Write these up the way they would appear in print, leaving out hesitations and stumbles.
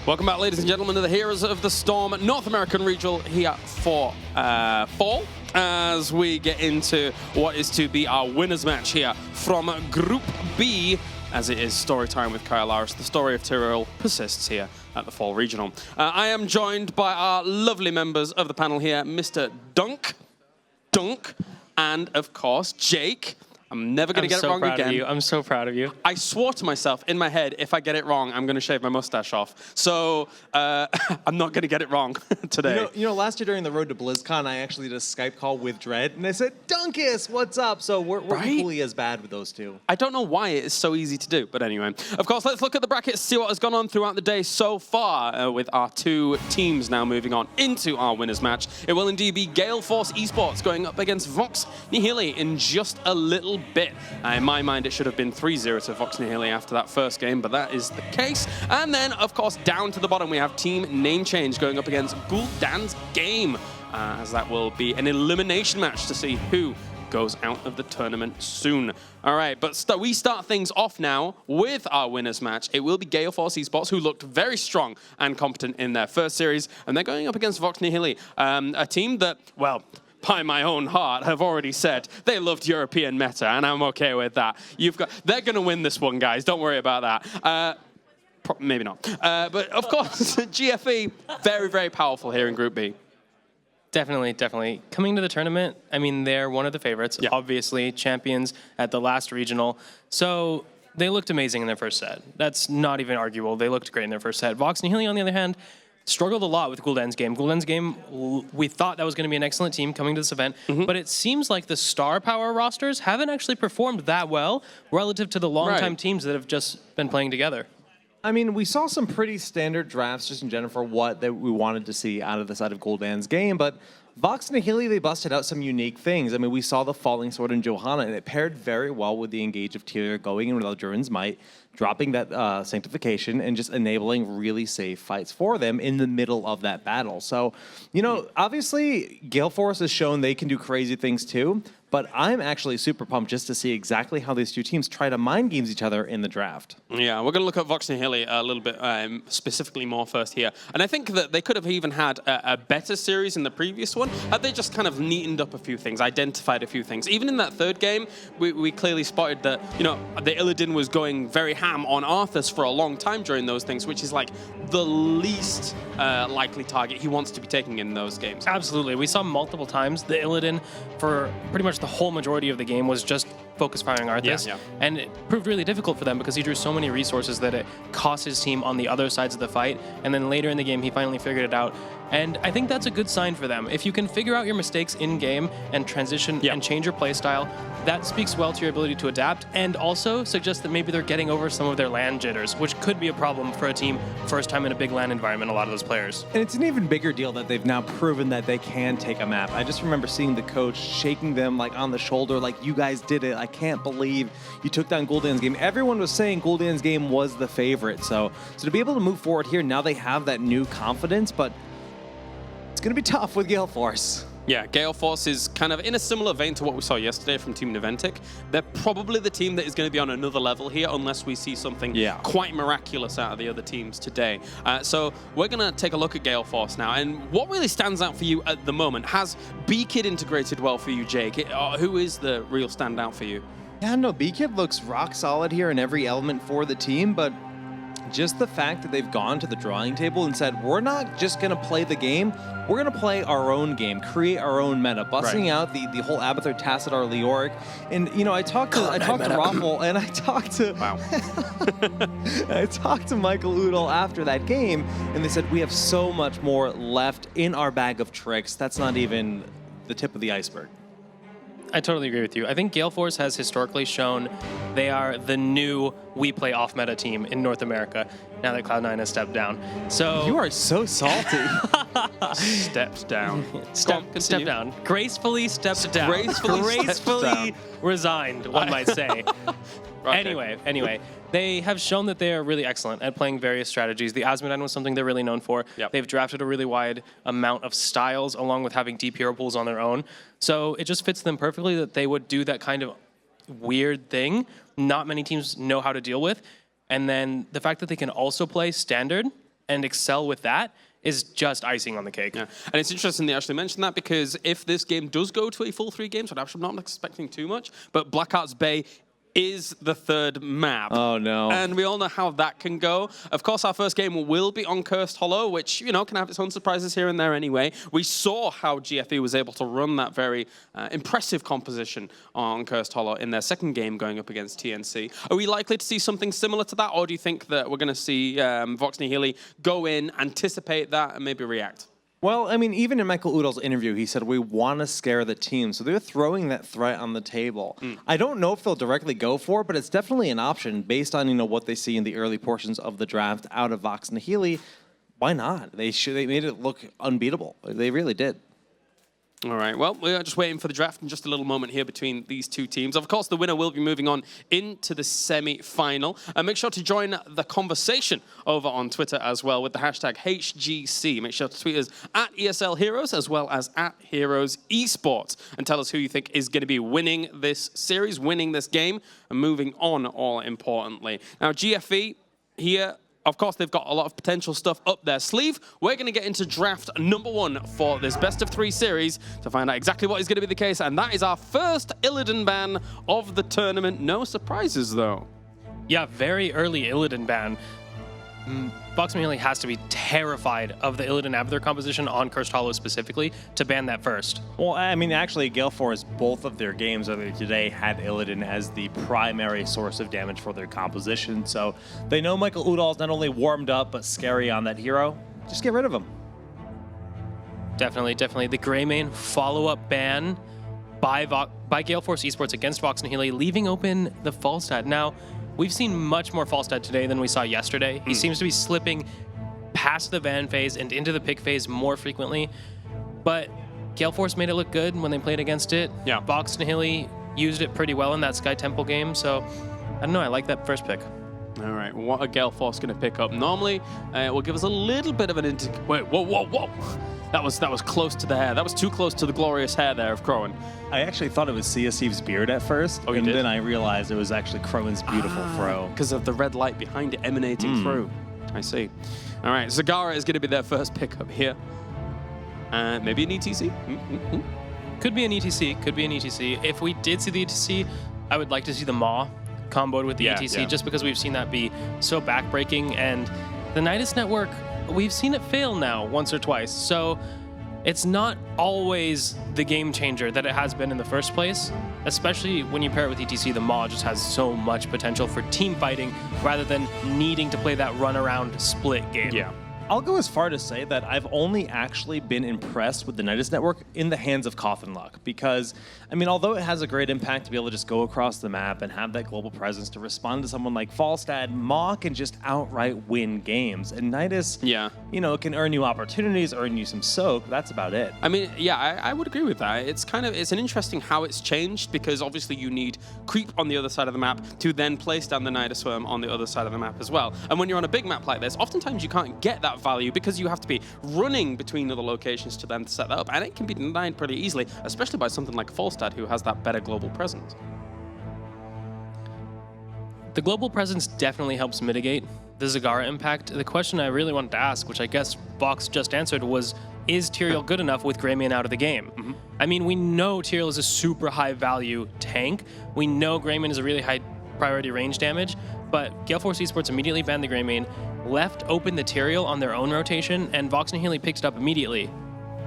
Welcome back, ladies and gentlemen, to the Heroes of the Storm North American Regional here for fall, as we get into what is to be our winners match here from Group B, as it is story time with Kyle Laris. The story of Tyrrell persists here at the Fall Regional. I am joined by our lovely members of the panel here, Mr. Dunk, and of course, Jake. I'm never going to get it wrong again. I'm so proud of you. I swore to myself in my head, if I get it wrong, I'm going to shave my mustache off. So I'm not going to get it wrong today. You know, last year during the road to BlizzCon, I actually did a Skype call with Dread, and I said, Dunkus, what's up? So we're equally as bad with those two. I don't know why it is so easy to do, but anyway. Of course, let's look at the brackets, see what has gone on throughout the day so far with our two teams now moving on into our winners match. It will indeed be Gale Force eSports going up against Vox Nihili in just a little bit. In my mind, it should have been 3-0 to Vox Nihili after that first game, but that is the case. And then, of course, down to the bottom, we have Team Name Change going up against Gul'dan's Game, as that will be an elimination match to see who goes out of the tournament soon. All right, but we start things off now with our winners match. It will be Gale Force eSports, who looked very strong and competent in their first series, and they're going up against Vox Nihili, a team that, well, by my own heart, have already said they loved European meta, and I'm okay with that. They're going to win this one, guys. Don't worry about that. Maybe not. But of course, GFE, very, very powerful here in Group B. Definitely. Coming to the tournament, I mean, they're one of the favorites, obviously, champions at the last regional. So they looked amazing in their first set. That's not even arguable. They looked great in their first set. Vox Nihili, on the other hand, struggled a lot with Gul'dan's Game. Gul'dan's Game, we thought that was going to be an excellent team coming to this event, but it seems like the star power rosters haven't actually performed that well relative to the long-time teams that have just been playing together. I mean, we saw some pretty standard drafts just in general for what that we wanted to see out of the side of Gul'dan's Game, but Vox Nihili, they busted out some unique things. I mean, we saw the Falling Sword in Johanna, and it paired very well with the Engage of Tyr going in with Eldruin's Might, dropping that Sanctification, and just enabling really safe fights for them in the middle of that battle. So, you know, obviously, Gale Force has shown they can do crazy things too, but I'm actually super pumped just to see exactly how these two teams try to mind games each other in the draft. Yeah, we're going to look at Vox Nihili a little bit specifically more first here. And I think that they could have even had a better series in the previous one had they just kind of neatened up a few things, identified a few things. Even in that third game, we clearly spotted that, you know, the Illidan was going very ham on Arthas for a long time during those things, which is like the least likely target he wants to be taking in those games. Absolutely. We saw multiple times the Illidan for pretty much the whole majority of the game was just focus firing Arthas. And it proved really difficult for them because he drew so many resources that it cost his team on the other sides of the fight. And then later in the game, he finally figured it out. And I think that's a good sign for them. If you can figure out your mistakes in-game and transition and change your play style, that speaks well to your ability to adapt and also suggests that maybe they're getting over some of their LAN jitters, which could be a problem for a team first time in a big LAN environment, a lot of those players. And it's an even bigger deal that they've now proven that they can take a map. I just remember seeing the coach shaking them like on the shoulder, like, you guys did it. I can't believe you took down Gul'dan's Game. Everyone was saying Gul'dan's Game was the favorite. So to be able to move forward here, now they have that new confidence, but it's going to be tough with Gale Force. Yeah, Gale Force is kind of in a similar vein to what we saw yesterday from Team Niventic. They're probably the team that is going to be on another level here unless we see something quite miraculous out of the other teams today. So we're going to take a look at Gale Force now. And what really stands out for you at the moment? Has B-Kid integrated well for you, Jake? Who is the real standout for you? Yeah, no, B-Kid looks rock solid here in every element for the team, but just the fact that they've gone to the drawing table and said, we're not just going to play the game, we're going to play our own game, create our own meta, busting out the whole Abathur, Tassadar, Leoric. And, you know, I talked to Raffle, and I talked to I talked to Michael Udall after that game, and they said, we have so much more left in our bag of tricks. That's not even the tip of the iceberg. I totally agree with you. I think Gale Force has historically shown they are the new we play off-meta team in North America, now that Cloud9 has stepped down. So you are so salty. Stepped down. Step down. Gracefully stepped down. Gracefully resigned, one might say. Anyway, they have shown that they are really excellent at playing various strategies. The Asmodine was something they're really known for. They've drafted a really wide amount of styles along with having deep hero pools on their own. So it just fits them perfectly that they would do that kind of weird thing not many teams know how to deal with. And then the fact that they can also play standard and excel with that is just icing on the cake. Yeah. And it's interesting they actually mentioned that, because if this game does go to a full 3 games, I'm actually not expecting too much, but Blackheart's Bay is the 3rd map. Oh, no. And we all know how that can go. Of course, our first game will be on Cursed Hollow, which, you know, can have its own surprises here and there anyway. We saw how GFE was able to run that very impressive composition on Cursed Hollow in their 2nd game going up against TNC. Are we likely to see something similar to that, or do you think that we're going to see Vox Nihili go in, anticipate that, and maybe react? Well, I mean, even in Michael Udall's interview, he said, we want to scare the team. So they're throwing that threat on the table. I don't know if they'll directly go for it, but it's definitely an option based on, you know, what they see in the early portions of the draft out of Vox Nihili. Why not? They made it look unbeatable. They really did. All right, well, we're just waiting for the draft in just a little moment here between these 2 teams. Of course, the winner will be moving on into the semi-final. Make sure to join the conversation over on Twitter as well with the hashtag HGC. Make sure to tweet us at ESL Heroes as well as at Heroes Esports, and tell us who you think is going to be winning this series, winning this game, and moving on, all importantly. Now, GFE here, of course, they've got a lot of potential stuff up their sleeve. We're going to get into draft number 1 for this best of 3 series to find out exactly what is going to be the case. And that is our first Illidan ban of the tournament. No surprises, though. Yeah, very early Illidan ban. Vox Nihili has to be terrified of the Illidan Abathur composition on Cursed Hollow specifically to ban that first. Well, I mean, actually, Gale Force, both of their games earlier today had Illidan as the primary source of damage for their composition. So they know Michael Udall's not only warmed up, but scary on that hero. Just get rid of him. Definitely. The Greymane follow-up ban by Gale Force Esports against Vox Nihili, leaving open the Falstad. Now, we've seen much more Falstad today than we saw yesterday. He seems to be slipping past the Van phase and into the pick phase more frequently. But Gale Force made it look good when they played against it. Yeah. Vox Nihili used it pretty well in that Sky Temple game. So, I don't know, I like that first pick. All right, what are Gale Force going to pick up? Normally, it will give us a little bit of an Wait, whoa. That was close to the hair. That was too close to the glorious hair there of Crowan. I actually thought it was Sea's beard at first, and then I realized it was actually Crowan's beautiful fro. Because of the red light behind it emanating through. I see. All right, Zagara is going to be their first pickup here. Maybe an ETC? Could be an ETC. If we did see the ETC, I would like to see the Maw comboed with the ETC, just because we've seen that be so backbreaking. And the Nidus network, we've seen it fail now once or twice. So it's not always the game changer that it has been in the first place, especially when you pair it with ETC. The Maw just has so much potential for team fighting rather than needing to play that run around split game. Yeah. I'll go as far to say that I've only actually been impressed with the Nidus network in the hands of Coffin Luck, because, I mean, although it has a great impact to be able to just go across the map and have that global presence to respond to someone like Falstad, Maw can just outright win games, and Nidus, you know, can earn you opportunities, earn you some soak. That's about it. I mean, yeah, I would agree with that. It's an interesting how it's changed, because obviously you need creep on the other side of the map to then place down the Nidus Worm on the other side of the map as well. And when you're on a big map like this, oftentimes you can't get that value because you have to be running between other locations to then set that up, and it can be denied pretty easily, especially by something like Falstad, who has that better global presence. The global presence definitely helps mitigate the Zagara impact. The question I really wanted to ask, which I guess Vox just answered, was, is Tyrael good enough with Greymane out of the game? I mean, we know Tyrael is a super high value tank. We know Greymane is a really high priority range damage, but Gale Force Esports immediately banned the Greymane, left open the Tyrael on their own rotation, and Vox Nihili picked it up immediately.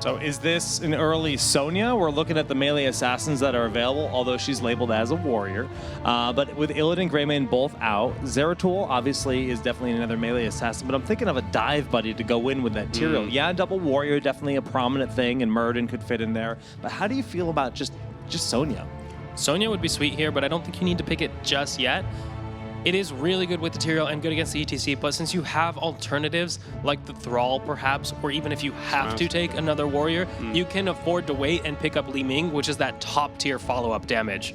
So is this an early Sonya? We're looking at the melee assassins that are available, although she's labeled as a warrior. But with Illidan and Greymane both out, Zeratul obviously is definitely another melee assassin, but I'm thinking of a dive buddy to go in with that Tyrael. Yeah, double warrior, definitely a prominent thing, and Murden could fit in there. But how do you feel about just Sonya? Sonya would be sweet here, but I don't think you need to pick it just yet. It is really good with the Tyrael and good against the ETC, but since you have alternatives like the Thrall perhaps, or even if you have to take another warrior, you can afford to wait and pick up Li Ming, which is that top tier follow-up damage.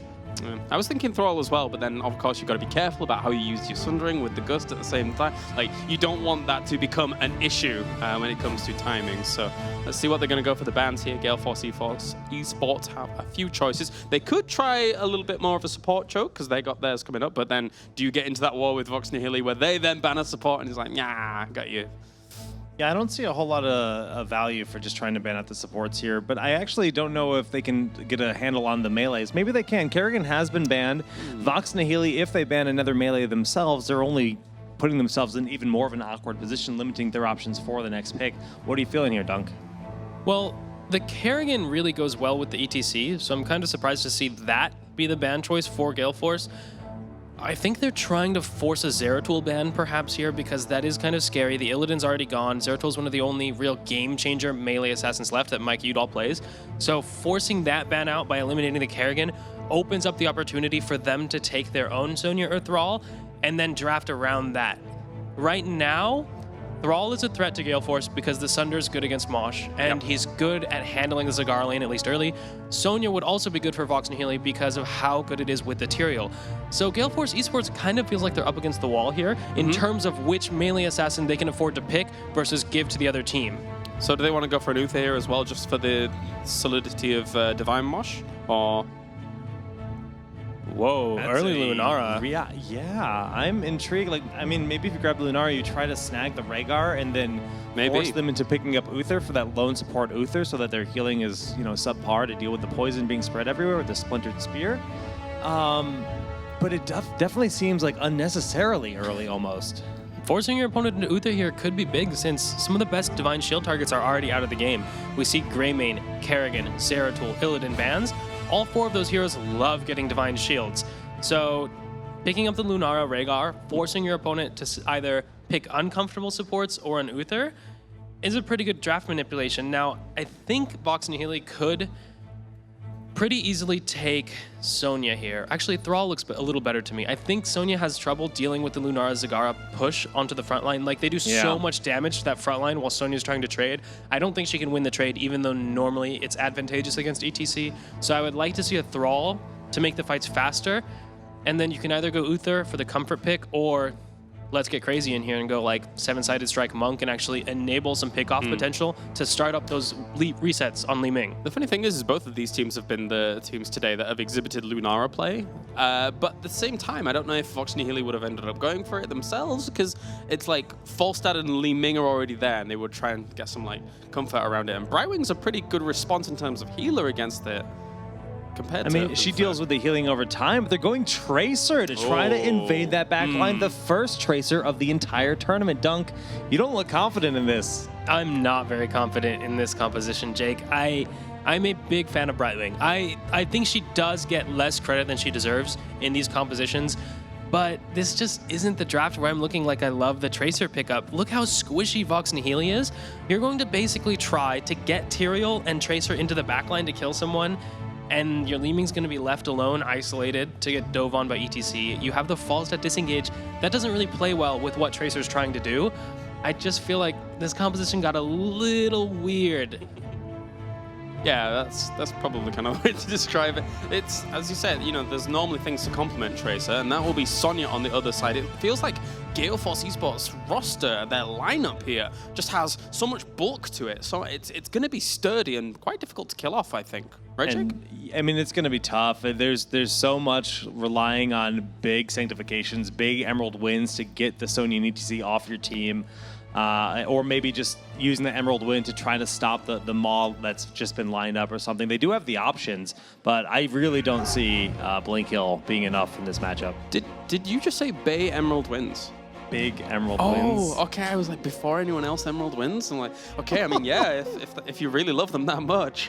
I was thinking Thrall as well, but then of course you've got to be careful about how you use your Sundering with the Gust at the same time. Like, you don't want that to become an issue when it comes to timing. So let's see what they're going to go for the bans here. Gale Force Esports have a few choices. They could try a little bit more of a support choke because they got theirs coming up, but then do you get into that war with Vox Nihili where they then ban a support and he's like, nah, got you. Yeah, I don't see a whole lot of value for just trying to ban out the supports here, but I actually don't know if they can get a handle on the melees. Maybe they can. Kerrigan has been banned. Vox Nihili, if they ban another melee themselves, they're only putting themselves in even more of an awkward position, limiting their options for the next pick. What are you feeling here, Dunk? Well, the Kerrigan really goes well with the ETC, so I'm kind of surprised to see that be the ban choice for Gale Force. I think they're trying to force a Zeratul ban perhaps here because that is kind of scary. The Illidan's already gone. Zeratul's one of the only real game-changer melee assassins left that Mike Udall plays. So forcing that ban out by eliminating the Kerrigan opens up the opportunity for them to take their own Sonya or Thrall and then draft around that. Right now, Thrall is a threat to Gale Force because the Sunder's good against Mosh, and he's good at handling the Zagar lane, at least early. Sonya would also be good for Vox Nihili because of how good it is with the Tyrael. So Gale Force eSports kind of feels like they're up against the wall here in terms of which melee assassin they can afford to pick versus give to the other team. So do they want to go for an Uther here as well, just for the solidity of Divine Mosh? Or... Whoa, early Lunara. Yeah, I'm intrigued. Like, I mean, maybe if you grab Lunara, you try to snag the Rhaegar and then force them into picking up Uther for that lone support Uther so that their healing is, subpar to deal with the poison being spread everywhere with the splintered spear. But it definitely seems like unnecessarily early almost. Forcing your opponent into Uther here could be big since some of the best Divine Shield targets are already out of the game. We see Greymane, Kerrigan, Zeratul, Illidan bans. All 4 of those heroes love getting Divine Shields. So picking up the Lunara Rhaegar, forcing your opponent to either pick uncomfortable supports or an Uther is a pretty good draft manipulation. Now, I think Vox Nihili could pretty easily take Sonya here. Actually, Thrall looks a little better to me. I think Sonya has trouble dealing with the Lunara Zagara push onto the front line. Like, they do so much damage to that front line while Sonya's trying to trade. I don't think she can win the trade, even though normally it's advantageous against ETC. So I would like to see a Thrall to make the fights faster. And then you can either go Uther for the comfort pick, or let's get crazy in here and go like 7-sided strike Monk and actually enable some pick-off potential to start up those resets on Li Ming. The funny thing is both of these teams have been the teams today that have exhibited Lunara play. But at the same time, I don't know if Vox Nihili would have ended up going for it themselves, because it's like Falstad and Li Ming are already there, and they would try and get some like comfort around it. And Brightwing's a pretty good response in terms of healer against it. She deals with the healing over time, but they're going Tracer to try to invade that back line. The first Tracer of the entire tournament. Dunk, you don't look confident in this. I'm not very confident in this composition, Jake. I'm a big fan of Brightwing. I think she does get less credit than she deserves in these compositions, but this just isn't the draft where I'm looking like I love the Tracer pickup. Look how squishy Vox Nihili is. You're going to basically try to get Tyrael and Tracer into the backline to kill someone, and your Li Ming's going to be left alone, isolated, to get dove on by ETC. You have the Falstad disengage. That doesn't really play well with what Tracer's trying to do. I just feel like this composition got a little weird. Yeah, that's probably kind of the way to describe it. It's, as you said, there's normally things to complement Tracer, and that will be Sonya on the other side. It feels like Gale Force eSports roster, their lineup here, just has so much bulk to it. So it's going to be sturdy and quite difficult to kill off, I think. Right, Jake? I mean, it's going to be tough. There's so much relying on big sanctifications, big Emerald wins to get the Sonya and ETC off your team. Or maybe just using the Emerald Win to try to stop the Maul that's just been lined up or something. They do have the options, but I really don't see Blink Hill being enough in this matchup. Did you just say Bay Emerald wins? Big Emerald wins. Oh, okay. I was like, before anyone else Emerald wins? I'm like, okay, I mean, yeah, if you really love them that much.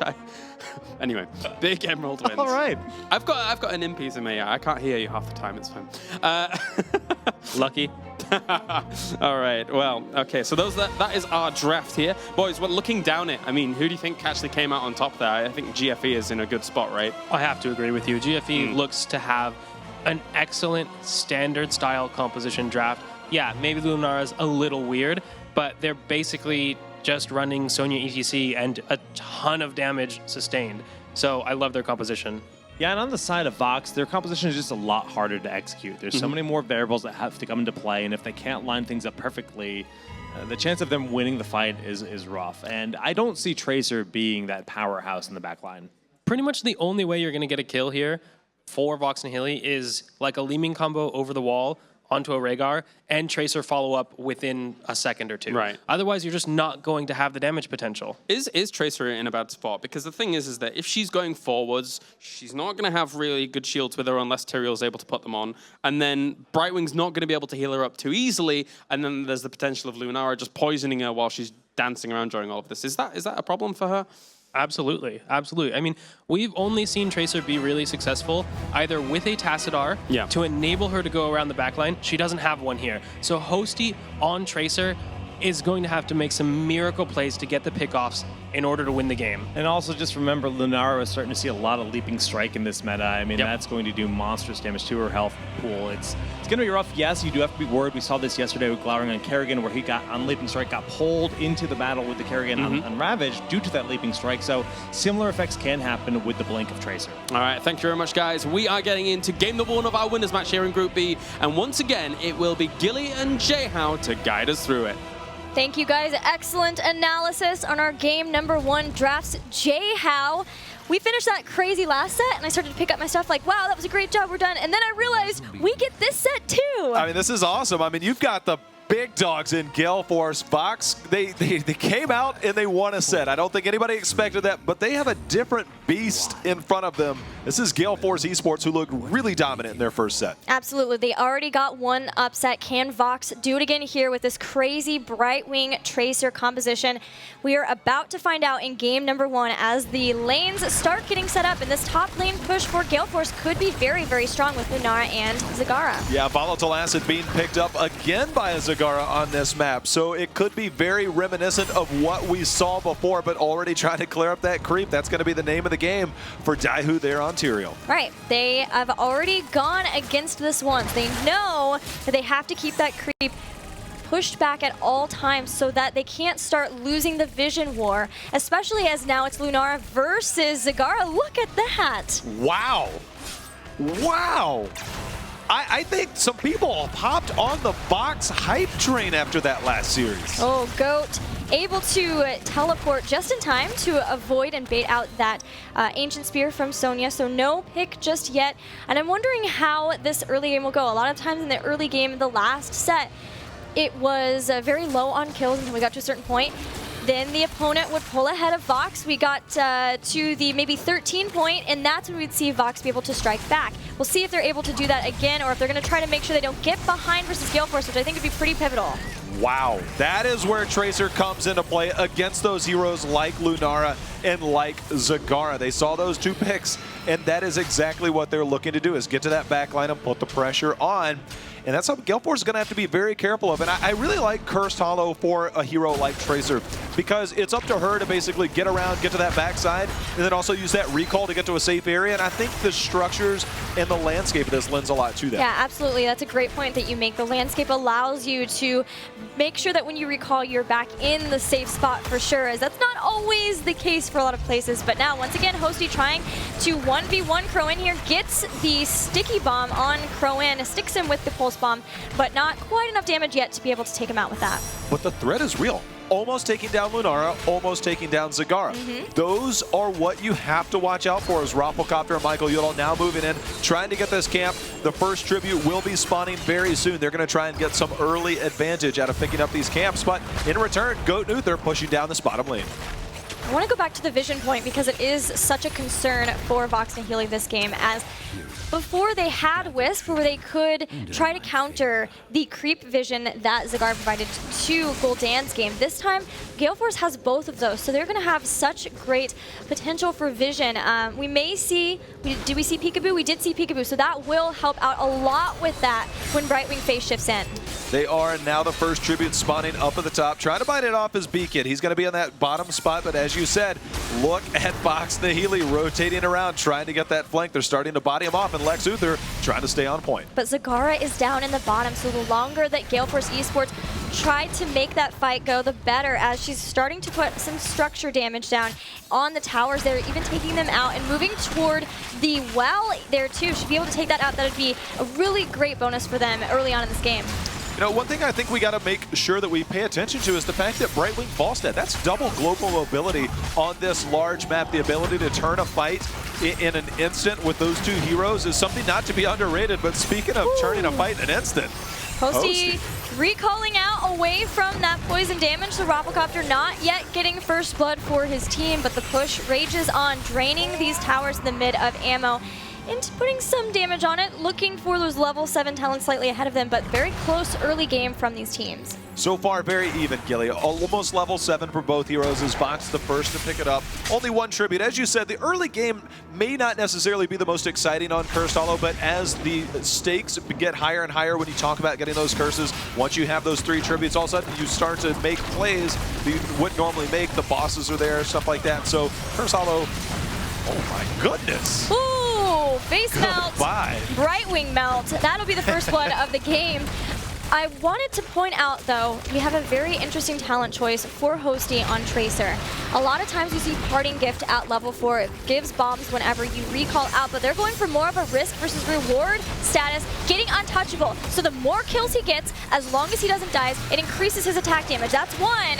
Anyway, big Emerald wins. All right. I've got an impies in my ear. I can't hear you half the time. It's fine. Lucky. All right. Well, okay. So that is our draft here, boys. We're looking down it. I mean, who do you think actually came out on top there? I think GFE is in a good spot, right? I have to agree with you. GFE looks to have an excellent standard style composition draft. Yeah, maybe Lunara's a little weird, but they're basically just running Sonya ETC and a ton of damage sustained. So I love their composition. Yeah, and on the side of Vox, their composition is just a lot harder to execute. There's so many more variables that have to come into play, and if they can't line things up perfectly, the chance of them winning the fight is rough. And I don't see Tracer being that powerhouse in the back line. Pretty much the only way you're going to get a kill here for Vox Nihili is like a Li Ming combo over the wall onto a Rhaegar and Tracer follow up within a second or two. Right. Otherwise, you're just not going to have the damage potential. Is Tracer in a bad spot? Because the thing is that if she's going forwards, she's not going to have really good shields with her unless Tyrael's able to put them on. And then Brightwing's not going to be able to heal her up too easily. And then there's the potential of Lunara just poisoning her while she's dancing around during all of this. Is that a problem for her? Absolutely, absolutely. I mean, we've only seen Tracer be really successful either with a Tassadar to enable her to go around the backline. She doesn't have one here. So Hosty on Tracer is going to have to make some miracle plays to get the pickoffs in order to win the game. And also just remember, Lunara is starting to see a lot of leaping strike in this meta. I mean, that's going to do monstrous damage to her health pool. It's going to be rough. Yes, you do have to be worried. We saw this yesterday with Glowering on Kerrigan, where he got on leaping strike, got pulled into the battle with the Kerrigan on Ravage due to that leaping strike. So similar effects can happen with the blink of Tracer. All right, thank you very much, guys. We are getting into game number 1 of our winners match here in Group B. And once again, it will be Gilly and Jayhow to guide us through it. Thank you, guys. Excellent analysis on our game number 1 drafts. Jayhow, we finished that crazy last set, and I started to pick up my stuff like, wow, that was a great job, we're done. And then I realized we get this set too. I mean, this is awesome. I mean, you've got the big dogs in Gale Force. Vox, they came out and they won a set. I don't think anybody expected that, but they have a different beast in front of them. This is Gale Force eSports, who looked really dominant in their first set. Absolutely. They already got one upset. Can Vox do it again here with this crazy Brightwing Tracer composition? We are about to find out in game number 1 as the lanes start getting set up, and this top lane push for Gale Force could be very, very strong with Lunara and Zagara. Yeah, Volatile Acid being picked up again by a Zagara on this map, so it could be very reminiscent of what we saw before, but already trying to clear up that creep. That's going to be the name of the game for Daihu there on Tyrael. Right. They have already gone against this once. They know that they have to keep that creep pushed back at all times so that they can't start losing the vision war, especially as now it's Lunara versus Zagara. Look at that. Wow. Wow. I think some people popped on the Vox hype train after that last series. Oh, GOAT able to teleport just in time to avoid and bait out that Ancient Spear from Sonya, so no pick just yet. And I'm wondering how this early game will go. A lot of times in the early game, the last set, it was very low on kills until we got to a certain point. Then the opponent would pull ahead of Vox. We got to the maybe 13 point, and that's when we'd see Vox be able to strike back. We'll see if they're able to do that again, or if they're going to try to make sure they don't get behind versus Gale Force, which I think would be pretty pivotal. Wow, that is where Tracer comes into play against those heroes like Lunara and like Zagara. They saw those 2 picks, and that is exactly what they're looking to do, is get to that backline and put the pressure on. And that's something Gale Force is going to have to be very careful of. And I really like Cursed Hollow for a hero like Tracer, because it's up to her to basically get around, get to that backside, and then also use that recall to get to a safe area. And I think the structures and the landscape of this lends a lot to that. Yeah, absolutely. That's a great point that you make. The landscape allows you to make sure that when you recall, you're back in the safe spot for sure, as that's not always the case for a lot of places. But now, once again, Hosty trying to 1v1 Crowin here, gets the sticky bomb on Crowin, sticks him with the pulse bomb, but not quite enough damage yet to be able to take him out with that. But the threat is real. Almost taking down Lunara, almost taking down Zagara. Those are what you have to watch out for, as Rafflecopter and Michael Yodel now moving in, trying to get this camp. The first tribute will be spawning very soon. They're going to try and get some early advantage out of picking up these camps, but in return, Goat Nuther pushing down this bottom lane. I want to go back to the vision point because it is such a concern for Vox Nihili this game, as before they had Wisp where they could try to counter the creep vision that Zagara provided to Gul'dan's game. This time, Gale Force has both of those, so they're going to have such great potential for vision. We may see, did we see Peekaboo? We did see Peekaboo, so that will help out a lot with that when Brightwing phase shifts in. They are now the first tribute spawning up at the top, trying to bite it off his Beacon. He's going to be in that bottom spot, but as you said, look at Vox Nihili rotating around, trying to get that flank. They're starting to body him off, and Lex Uther trying to stay on point. But Zagara is down in the bottom, so the longer that Gale Force eSports try to make that fight go, the better, as she's starting to put some structure damage down on the towers. They're even taking them out and moving toward the well there too. Should be able to take that out. That would be a really great bonus for them early on in this game. one thing I think we got to make sure that we pay attention to is the fact that Brightwing Falstad, that's double global mobility on this large map. The ability to turn a fight in an instant with those two heroes is something not to be underrated. But speaking of turning a fight in an instant, HotS recalling out away from that poison damage. The Rafflecopter not yet getting first blood for his team, but the push rages on, draining these towers in the mid of ammo and putting some damage on it, looking for those level 7 talents slightly ahead of them, but very close early game from these teams. So far, very even, Gilly. Almost level 7 for both heroes as Vox the first to pick it up. Only one tribute. As you said, the early game may not necessarily be the most exciting on Cursed Hollow, but as the stakes get higher and higher when you talk about getting those curses, once you have those 3 tributes, all of a sudden you start to make plays that you wouldn't normally make. The bosses are there, stuff like that. So Cursed Hollow, oh my goodness. Ooh, face melt. Goodbye. Brightwing melt. That'll be the first blood of the game. I wanted to point out, though, we have a very interesting talent choice for HotS on Tracer. A lot of times you see Parting Gift at level 4. It gives bombs whenever you recall out, but they're going for more of a risk versus reward status, getting untouchable. So the more kills he gets, as long as he doesn't die, it increases his attack damage. That's one,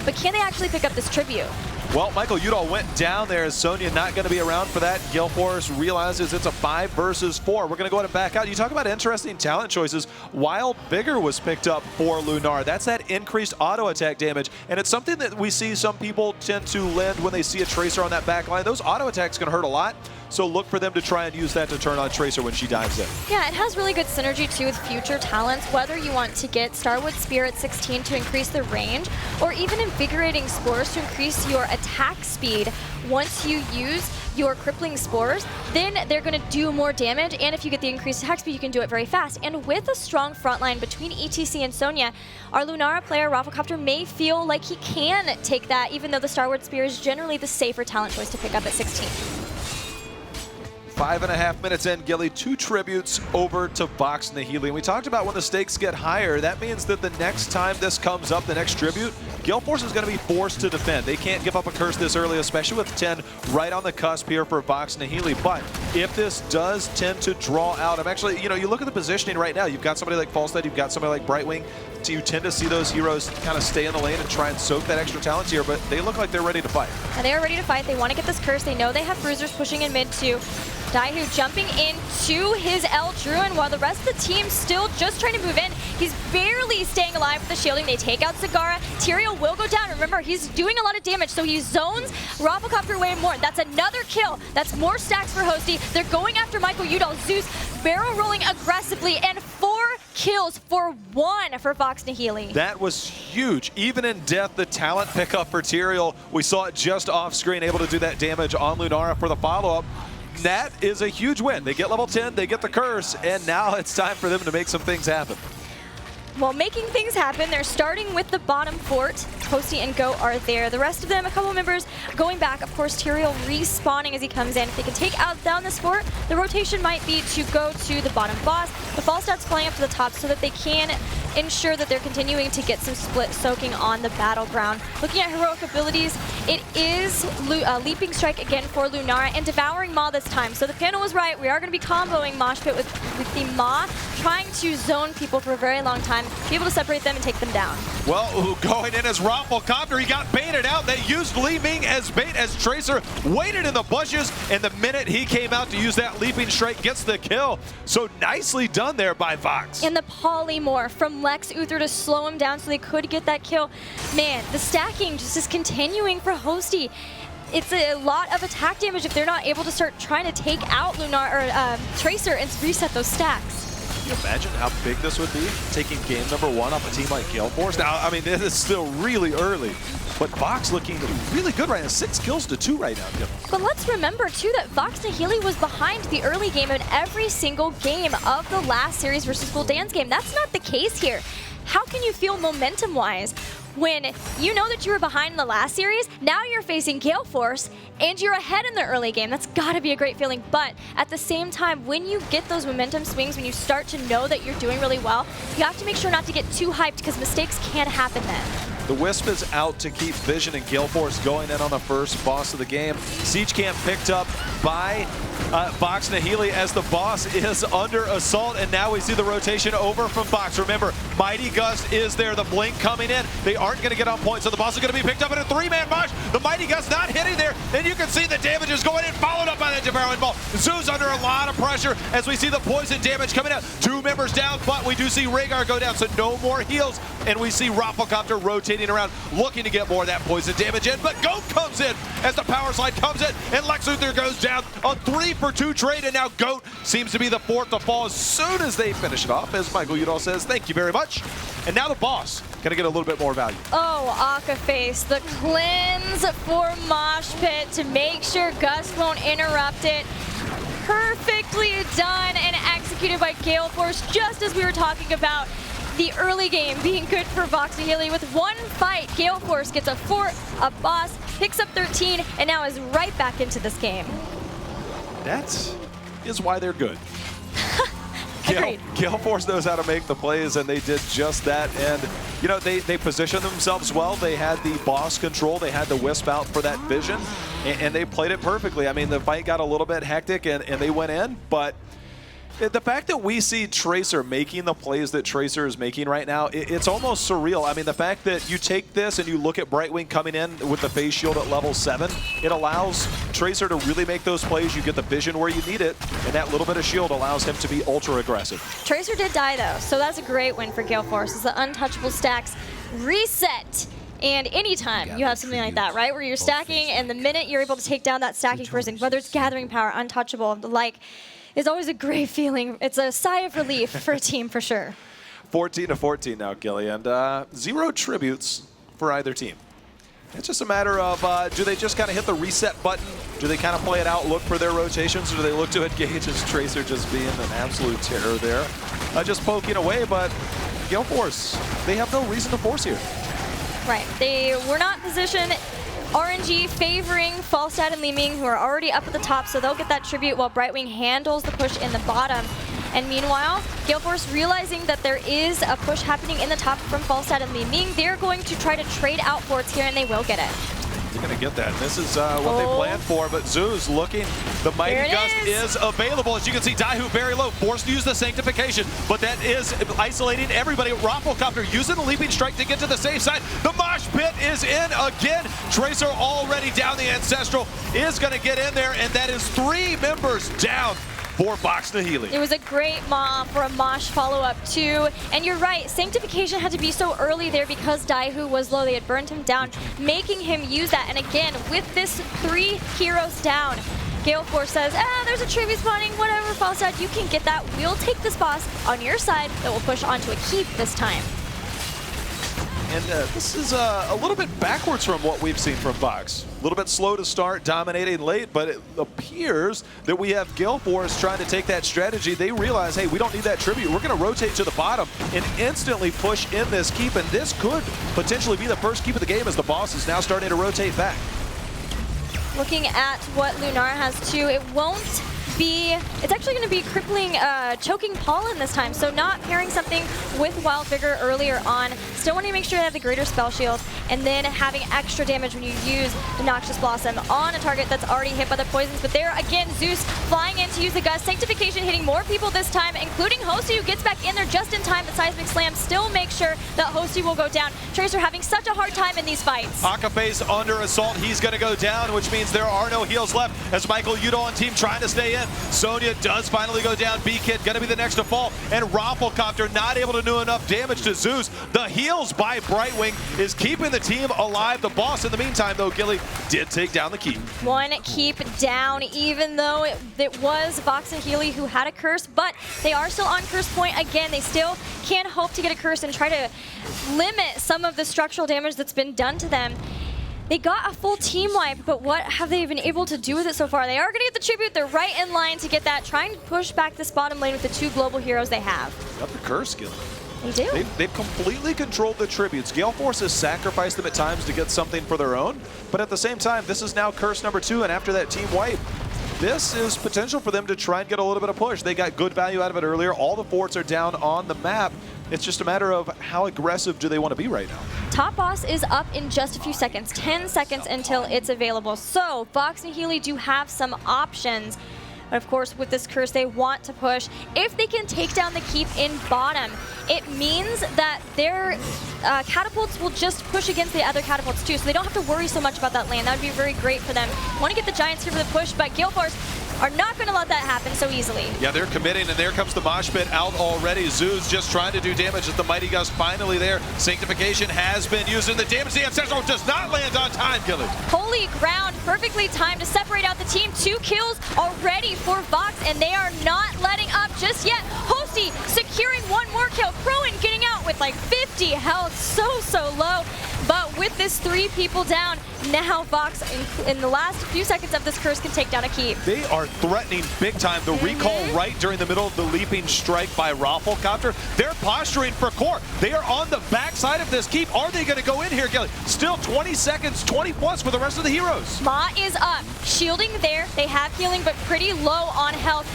but can they actually pick up this tribute? Well, Michael Udall went down there. Sonya not going to be around for that. Gale Force realizes it's a 5 versus 4. We're going to go ahead and back out. You talk about interesting talent choices. Wild Bigger was picked up for Lunar. That's that increased auto attack damage, and it's something that we see some people tend to lend when they see a Tracer on that back line. Those auto attacks can hurt a lot, so look for them to try and use that to turn on Tracer when she dives in. Yeah, it has really good synergy too with future talents, whether you want to get Starwood Spear at 16 to increase the range, or even Invigorating Spores to increase your attack speed. Once you use your Crippling Spores, then they're going to do more damage, and if you get the increased attack speed, you can do it very fast. And with a strong front line between ETC and Sonya, our Lunara player, Rafflecopter, may feel like he can take that, even though the Starwood Spear is generally the safer talent choice to pick up at 16. 5.5 minutes in, Gilly, 2 tributes over to Vox Nihili. And we talked about when the stakes get higher, that means that the next time this comes up, the next tribute, Gale Force is going to be forced to defend. They can't give up a curse this early, especially with 10 right on the cusp here for Vox Nihili. But if this does tend to draw out, I'm actually, you look at the positioning right now. You've got somebody like Falstad, you've got somebody like Brightwing. So you tend to see those heroes kind of stay in the lane and try and soak that extra talent here, but they look like they're ready to fight. And they are ready to fight. They want to get this curse. They know they have bruisers pushing in mid too. Daihu jumping into his El Druin while the rest of the team still just trying to move in. He's barely staying alive with the shielding. They take out Zagara. Tyrael will go down. Remember, he's doing a lot of damage, so he zones Rafflecopter way more. That's another kill. That's more stacks for HotS. They're going after Michael Udall. Zeus barrel rolling aggressively, and 4 kills for 1 for Vox Nihili. That was huge. Even in death, the talent pickup for Tyrael, we saw it just off screen, able to do that damage on Lunara for the follow-up. That is a huge win. They get level 10, they get the curse, and now it's time for them to make some things happen. Well, making things happen, they're starting with the bottom fort. HotS and Go are there. The rest of them, a couple members going back. Of course, Tyrael respawning as he comes in. If they can take out down this fort, the rotation might be to go to the bottom boss. The Falstad's flying up to the top so that they can ensure that they're continuing to get some split soaking on the battleground. Looking at heroic abilities, it is Leaping Strike again for Lunara and Devouring Maw this time. So the panel was right. We are going to be comboing Mosh Pit with the Maw, trying to zone people for a very long time, be able to separate them and take them down. Well, going in as Rafflecopter, he got baited out. They used Li Ming as bait as Tracer waited in the bushes, and the minute he came out to use that Leaping Strike, gets the kill. So nicely done there by Vox. And the Polymorph from Lex Uther to slow him down so they could get that kill. Man, the stacking just is continuing for HotS. It's a lot of attack damage if they're not able to start trying to take out Tracer and reset those stacks. Can you imagine how big this would be, taking game number 1 off a team like Gale Force? Now, I mean, this is still really early, but Vox looking really good right now. 6 kills to 2 right now. But let's remember, too, that Vox Nihili was behind the early game in every single game of the last series versus Gul'dan's game. That's not the case here. How can you feel momentum-wise when you know that you were behind in the last series, now you're facing Gale Force, and you're ahead in the early game? That's gotta be a great feeling. But at the same time, when you get those momentum swings, when you start to know that you're doing really well, you have to make sure not to get too hyped because mistakes can happen then. The Wisp is out to keep Vision and Gale Force going in on the first boss of the game. Siege Camp picked up by Vox Nihili as the boss is under assault, and now we see the rotation over from Vox. Remember, Mighty Gust is there, the blink coming in. They aren't going to get on point, so the boss is going to be picked up in a 3-man mosh. The Mighty Gust not hitting there, and you can see the damage is going in, followed up by the devouring ball. Zoo's under a lot of pressure as we see the poison damage coming out. 2 members down, but we do see Rhaegar go down, so no more heals, and we see Rafflecopter rotating around, looking to get more of that poison damage in, but Goat comes in as the power slide comes in, and Lex Luthor goes down. A 3-for-2 trade, and now Goat seems to be the 4th to fall as soon as they finish it off, as Michael Udall says, thank you very much. And now the boss gonna get a little bit more value. Oh, Akaface, the cleanse for Mosh Pit to make sure Gust won't interrupt it. Perfectly done and executed by Gale Force, just as we were talking about the early game being good for Vox Nihili. With 1 fight, Gale Force gets a 4, a boss, picks up 13, and now is right back into this game. That is why they're good. Agreed. Gale Force knows how to make the plays, and they did just that. And, you know, they positioned themselves well. They had the boss control. They had the wisp out for that vision, and they played it perfectly. I mean, the fight got a little bit hectic, and they went in, but the fact that we see Tracer making the plays that Tracer is making right now, it's almost surreal. I mean, the fact that you take this and you look at Brightwing coming in with the face shield at level 7, it allows Tracer to really make those plays. You get the vision where you need it, and that little bit of shield allows him to be ultra aggressive. Tracer did die though, so that's a great win for Gale Force as the untouchable stacks reset. And anytime you have something like that, right, where you're stacking and the minute you're able to take down that stacking person, whether it's Gathering Power, Untouchable, the like, is always a great feeling. It's a sigh of relief for a team for sure. 14-14 now, Gilly, and 0 tributes for either team. It's just a matter of, do they just kind of hit the reset button? Do they kind of play it out, look for their rotations, or do they look to engage as Tracer just being an absolute terror there? Just poking away, but Gale Force, they have no reason to force here. Right, they were not positioned. RNG favoring Falstad and Li Ming, who are already up at the top, so they'll get that tribute while Brightwing handles the push in the bottom. And meanwhile, Gale Force realizing that there is a push happening in the top from Falstad and Li Ming, they're going to try to trade out forts here, and they will get it. They're going to get that. This is what they planned for, but Zoo's looking. The Mighty Gust is available. As you can see, Daihu very low, forced to use the Sanctification, but that is isolating everybody. Rafflecopter using the Leaping Strike to get to the safe side. The Mosh Pit is in again. Tracer already down. The Ancestral is going to get in there, and that is 3 members down for Vox Nihili. It was a great mob for a Mosh follow-up too. And you're right, Sanctification had to be so early there because Daihu was low. They had burned him down, making him use that. And again, with this 3 heroes down, Gale Force says, there's a tribute spawning, whatever, Falstad, you can get that. We'll take this boss on your side that will push onto a keep this time. And this is a little bit backwards from what we've seen from Vox. A little bit slow to start, dominating late, but it appears that we have Gale Force trying to take that strategy. They realize, hey, we don't need that tribute. We're going to rotate to the bottom and instantly push in this keep, and this could potentially be the first keep of the game as the boss is now starting to rotate back. Looking at what Lunara has too, it won't be, it's actually going to be crippling choking pollen this time, so not pairing something with Wild Vigor earlier on. Still wanting to make sure they have the greater spell shield, and then having extra damage when you use the Noxious Blossom on a target that's already hit by the poisons. But there again, Zeus flying in to use the Gust. Sanctification hitting more people this time, including Hosty, who gets back in there just in time. The Seismic Slam still makes sure that Hosty will go down. Tracer having such a hard time in these fights. Akaface under assault, he's going to go down, which means there are no heals left as Michael Udall and team trying to stay in. Sonya does finally go down. B-Kid going to be the next to fall, and Rafflecopter not able to do enough damage to Zeus. The heals by Brightwing is keeping the team alive. The boss in the meantime, though, Gilly did take down the keep. 1 keep down, even though it was Vox Nihili who had a curse, but they are still on curse point. Again, they still can hope to get a curse and try to limit some of the structural damage that's been done to them. They got a full team wipe, but what have they been able to do with it so far? They are going to get the tribute. They're right in line to get that, trying to push back this bottom lane with the 2 global heroes they have. Got the curse, Gilly. They do. They've completely controlled the tributes. Gale Force has sacrificed them at times to get something for their own, but at the same time, this is now curse number 2, and after that team wipe, this is potential for them to try and get a little bit of push. They got good value out of it earlier. All the forts are down on the map. It's just a matter of how aggressive do they want to be right now. Top boss is up in just a few seconds, 10 seconds until it's available. So Vox Nihili do have some options. But of course, with this curse, they want to push. If they can take down the keep in bottom, it means that their catapults will just push against the other catapults too, so they don't have to worry so much about that lane. That would be very great for them. Want to get the Giants here for the push, but Gale Force are not going to let that happen so easily. Yeah, they're committing, and there comes the mosh pit out already. Zoo's just trying to do damage as the Mighty Gust finally there. Sanctification has been used, and the damage the Ancestral does not land on time, Gilly. Holy ground, perfectly timed to separate out the team. 2 kills already for Vox, and they are not letting up just yet. Hosty securing 1 more kill. Crowin getting out with like 50 health, so low. But with this 3 people down, now Vox, in the last few seconds of this curse, can take down a keep. They are threatening big time. The recall right during the middle of the leaping strike by Rafflecopter. They're posturing for core. They are on the backside of this keep. Are they going to go in here, Gilly? Still 20 seconds, 20 plus for the rest of the heroes. Ma is up. Shielding there. They have healing, but pretty low on health.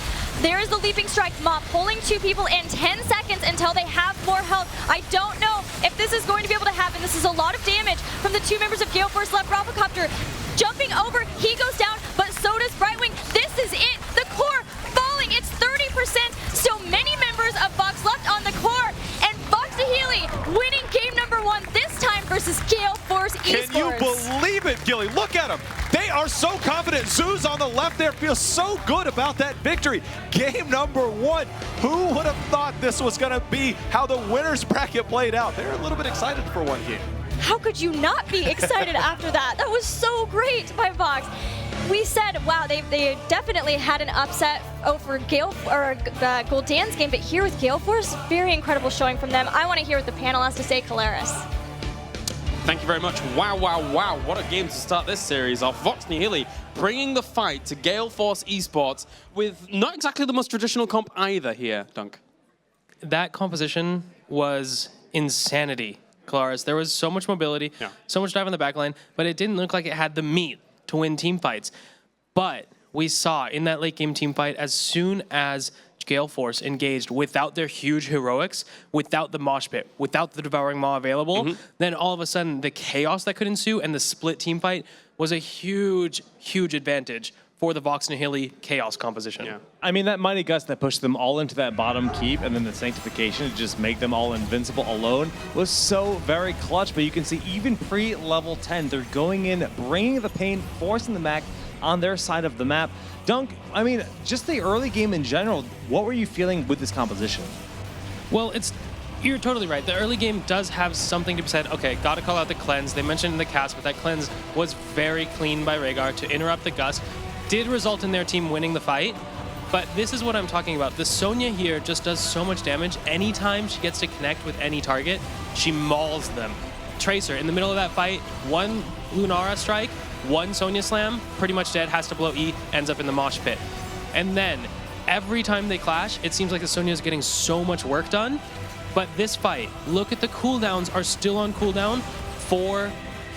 There is the leaping strike. Ma pulling 2 people in 10 seconds until they have more health. I don't know if this is going to be able to happen. This is a lot of damage from the 2 members of Gale Force left. Rafflecopter jumping over. He goes down, but so does Brightwing. This is it. The core falling. It's 30%. Still many members of Vox left on the core. And Vox Nihili winning game number 1, this time versus Gale Force eSports. Can you believe it, Gilly? Look at them. They are so confident. Zoo's on the left there feels so good about that victory. Game number 1. Who would have thought this was going to be how the winner's bracket played out? They're a little bit excited for one game. How could you not be excited after that? That was so great by Vox. We said, wow, they definitely had an upset over Gale or Gul'dan's game, but here with Gale Force, very incredible showing from them. I want to hear what the panel has to say, Caleres. Thank you very much. Wow. What a game to start this series off. Vox Nihili bringing the fight to Gale Force eSports with not exactly the most traditional comp either here, Dunk. That composition was insanity, Caleres. There was so much mobility, so much drive on the backline, but it didn't look like it had the meat to win team fights. But we saw in that late game team fight, as soon as Gale Force engaged without their huge heroics, without the mosh pit, without the Devouring Maw available, then all of a sudden the chaos that could ensue and the split team fight was a huge advantage for the Vox Nihili chaos composition. Yeah. I mean, that Mighty Gust that pushed them all into that bottom keep and then the Sanctification to just make them all invincible alone was so very clutch. But you can see even pre-level 10, they're going in, bringing the pain, forcing the Mac on their side of the map. Dunk, I mean, just the early game in general, what were you feeling with this composition? Well, you're totally right. The early game does have something to be said. Okay, gotta call out the cleanse. They mentioned in the cast, but that cleanse was very clean by Rhaegar to interrupt the Gust. Did result in their team winning the fight, but this is what I'm talking about. The Sonya here just does so much damage. Anytime she gets to connect with any target, she mauls them. Tracer, in the middle of that fight, 1 Lunara strike, 1 Sonya slam, pretty much dead, has to blow E, ends up in the mosh pit. And then, every time they clash, it seems like the Sonya is getting so much work done. But this fight, look at the cooldowns are still on cooldown for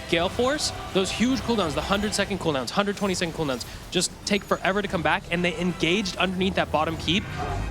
Gale Force. Those huge cooldowns, the 100-second cooldowns, 120-second cooldowns, just take forever to come back, and they engaged underneath that bottom keep.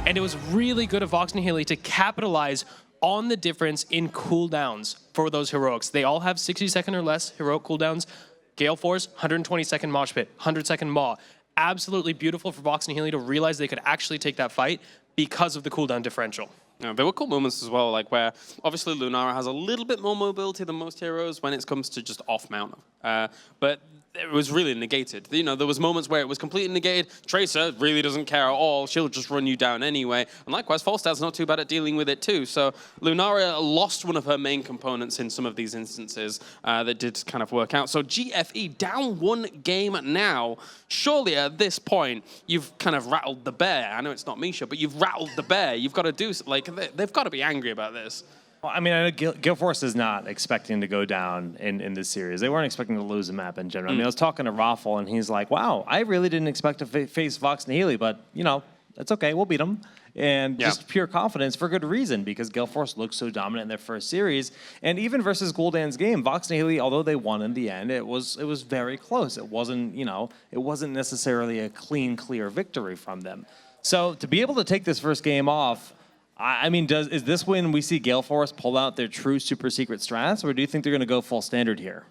And it was really good of Vox Nihili to capitalize on the difference in cooldowns for those heroics. They all have 60-second or less heroic cooldowns. Gale Force, 120-second mosh pit, 100-second maw. Absolutely beautiful for Vox Nihili to realize they could actually take that fight because of the cooldown differential. Yeah, there were cool moments as well, like where obviously Lunara has a little bit more mobility than most heroes when it comes to just off mount. But it was really negated. You know, there was moments where it was completely negated. Tracer really doesn't care at all. She'll just run you down anyway. And likewise, Falstad's not too bad at dealing with it too. So Lunara lost one of her main components in some of these instances that did kind of work out. So GFE down 1 game now. Surely at this point, you've kind of rattled the bear. I know it's not Misha, but you've rattled the bear. You've got to do, like, they've got to be angry about this. Well, I mean, I know Gale Force is not expecting to go down in this series. They weren't expecting to lose a map in general. I mean, I was talking to Raffle, and he's like, wow, I really didn't expect to face Vox Nihili, but, you know, it's okay. We'll beat them. And just pure confidence for good reason, because Gale Force looked so dominant in their first series. And even versus Gul'dan's game, Vox Nihili, although they won in the end, it was very close. It wasn't, you know, it wasn't necessarily a clean, clear victory from them. So to be able to take this first game off, I mean, is this when we see Gale Force pull out their true super secret strats, or do you think they're going to go full standard here?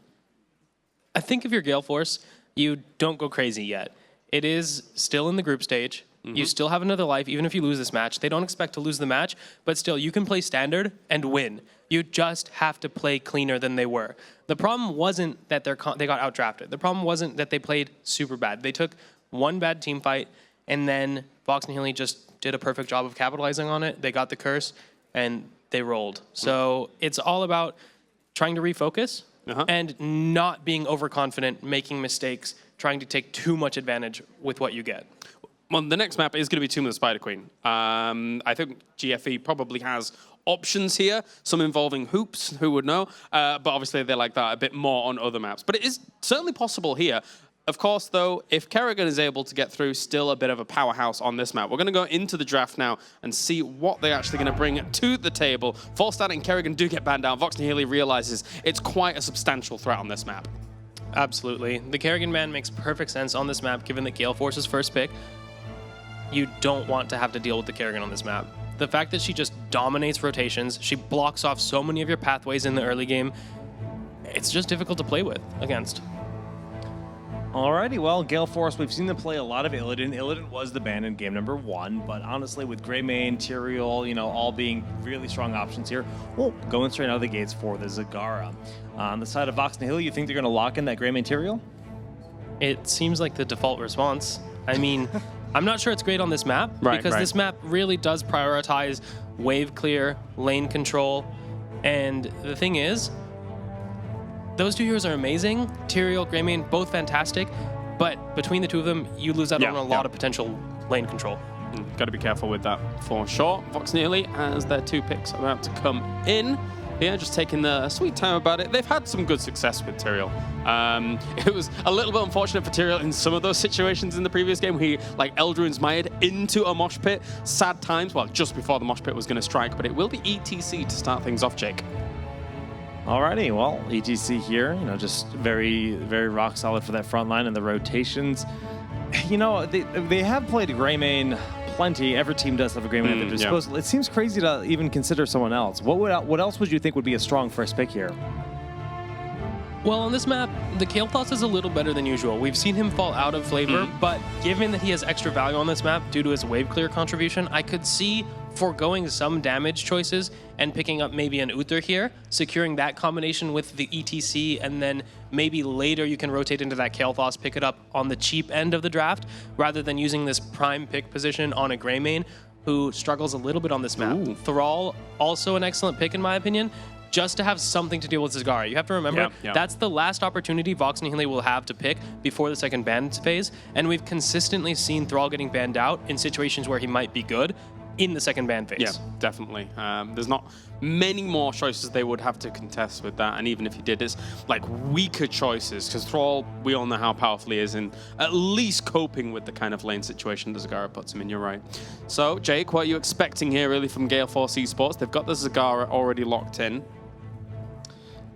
I think if you're Gale Force, you don't go crazy yet. It is still in the group stage. You still have another life, even if you lose this match. They don't expect to lose the match, but still, you can play standard and win. You just have to play cleaner than they were. The problem wasn't that they got outdrafted. The problem wasn't that they played super bad. They took one bad team fight, and then Vox Nihili just did a perfect job of capitalizing on it. They got the curse, and they rolled. So it's all about trying to refocus and not being overconfident, making mistakes, trying to take too much advantage with what you get. Well, the next map is going to be Tomb of the Spider Queen. I think GFE probably has options here, some involving hoops, who would know? But obviously they like that a bit more on other maps. But it is certainly possible here. Of course, though, if Kerrigan is able to get through, still a bit of a powerhouse on this map. We're going to go into the draft now and see what they're actually going to bring to the table. Falstad and Kerrigan do get banned down. Vox Nihili realizes it's quite a substantial threat on this map. Absolutely. The Kerrigan ban makes perfect sense on this map, given that Gale Force's first pick. You don't want to have to deal with the Kerrigan on this map. The fact that she just dominates rotations, she blocks off so many of your pathways in the early game, it's just difficult to play with against. Alrighty, well, Gale Force, we've seen them play a lot of Illidan. Illidan was the ban in game number 1, but honestly, with Greymane, Tyrael, all being really strong options here, well, going straight out of the gates for the Zagara. On the side of Vox Nihili, you think they're going to lock in that Greymane Tyrael? It seems like the default response. I mean, I'm not sure it's great on this map, because this map really does prioritize wave clear, lane control, and the thing is, those two heroes are amazing. Tyrael, Greymane, both fantastic, but between the two of them, you lose out on a lot of potential lane control. Got to be careful with that for sure. Vox Nihili, as their 2 picks are about to come in. Yeah, just taking the sweet time about it. They've had some good success with Tyrael. It was a little bit unfortunate for Tyrael in some of those situations in the previous game. He, like, Eldruin's mired into a mosh pit. Sad times, well, just before the mosh pit was going to strike, but it will be ETC to start things off, Jake. Alrighty, well, ETC here, just very, very rock solid for that front line and the rotations. They have played Greymane plenty. Every team does have a Greymane at their disposal. It seems crazy to even consider someone else. What else would you think would be a strong first pick here? Well, on this map, the Kael'thas is a little better than usual. We've seen him fall out of flavor, but given that he has extra value on this map due to his wave clear contribution, I could see foregoing some damage choices and picking up maybe an Uther here, securing that combination with the ETC, and then maybe later you can rotate into that Kael'thas, pick it up on the cheap end of the draft, rather than using this prime pick position on a Greymane, who struggles a little bit on this map. Thrall, also an excellent pick in my opinion, just to have something to deal with Zagara. You have to remember, that's the last opportunity Vox Nihili will have to pick before the second ban phase, and we've consistently seen Thrall getting banned out in situations where he might be good in the second ban phase. Yeah, definitely. There's not many more choices they would have to contest with that, and even if he did, it's like weaker choices, because Thrall, we all know how powerful he is in at least coping with the kind of lane situation that Zagara puts him in, you're right. So, Jake, what are you expecting here really from Gale Force eSports? They've got the Zagara already locked in.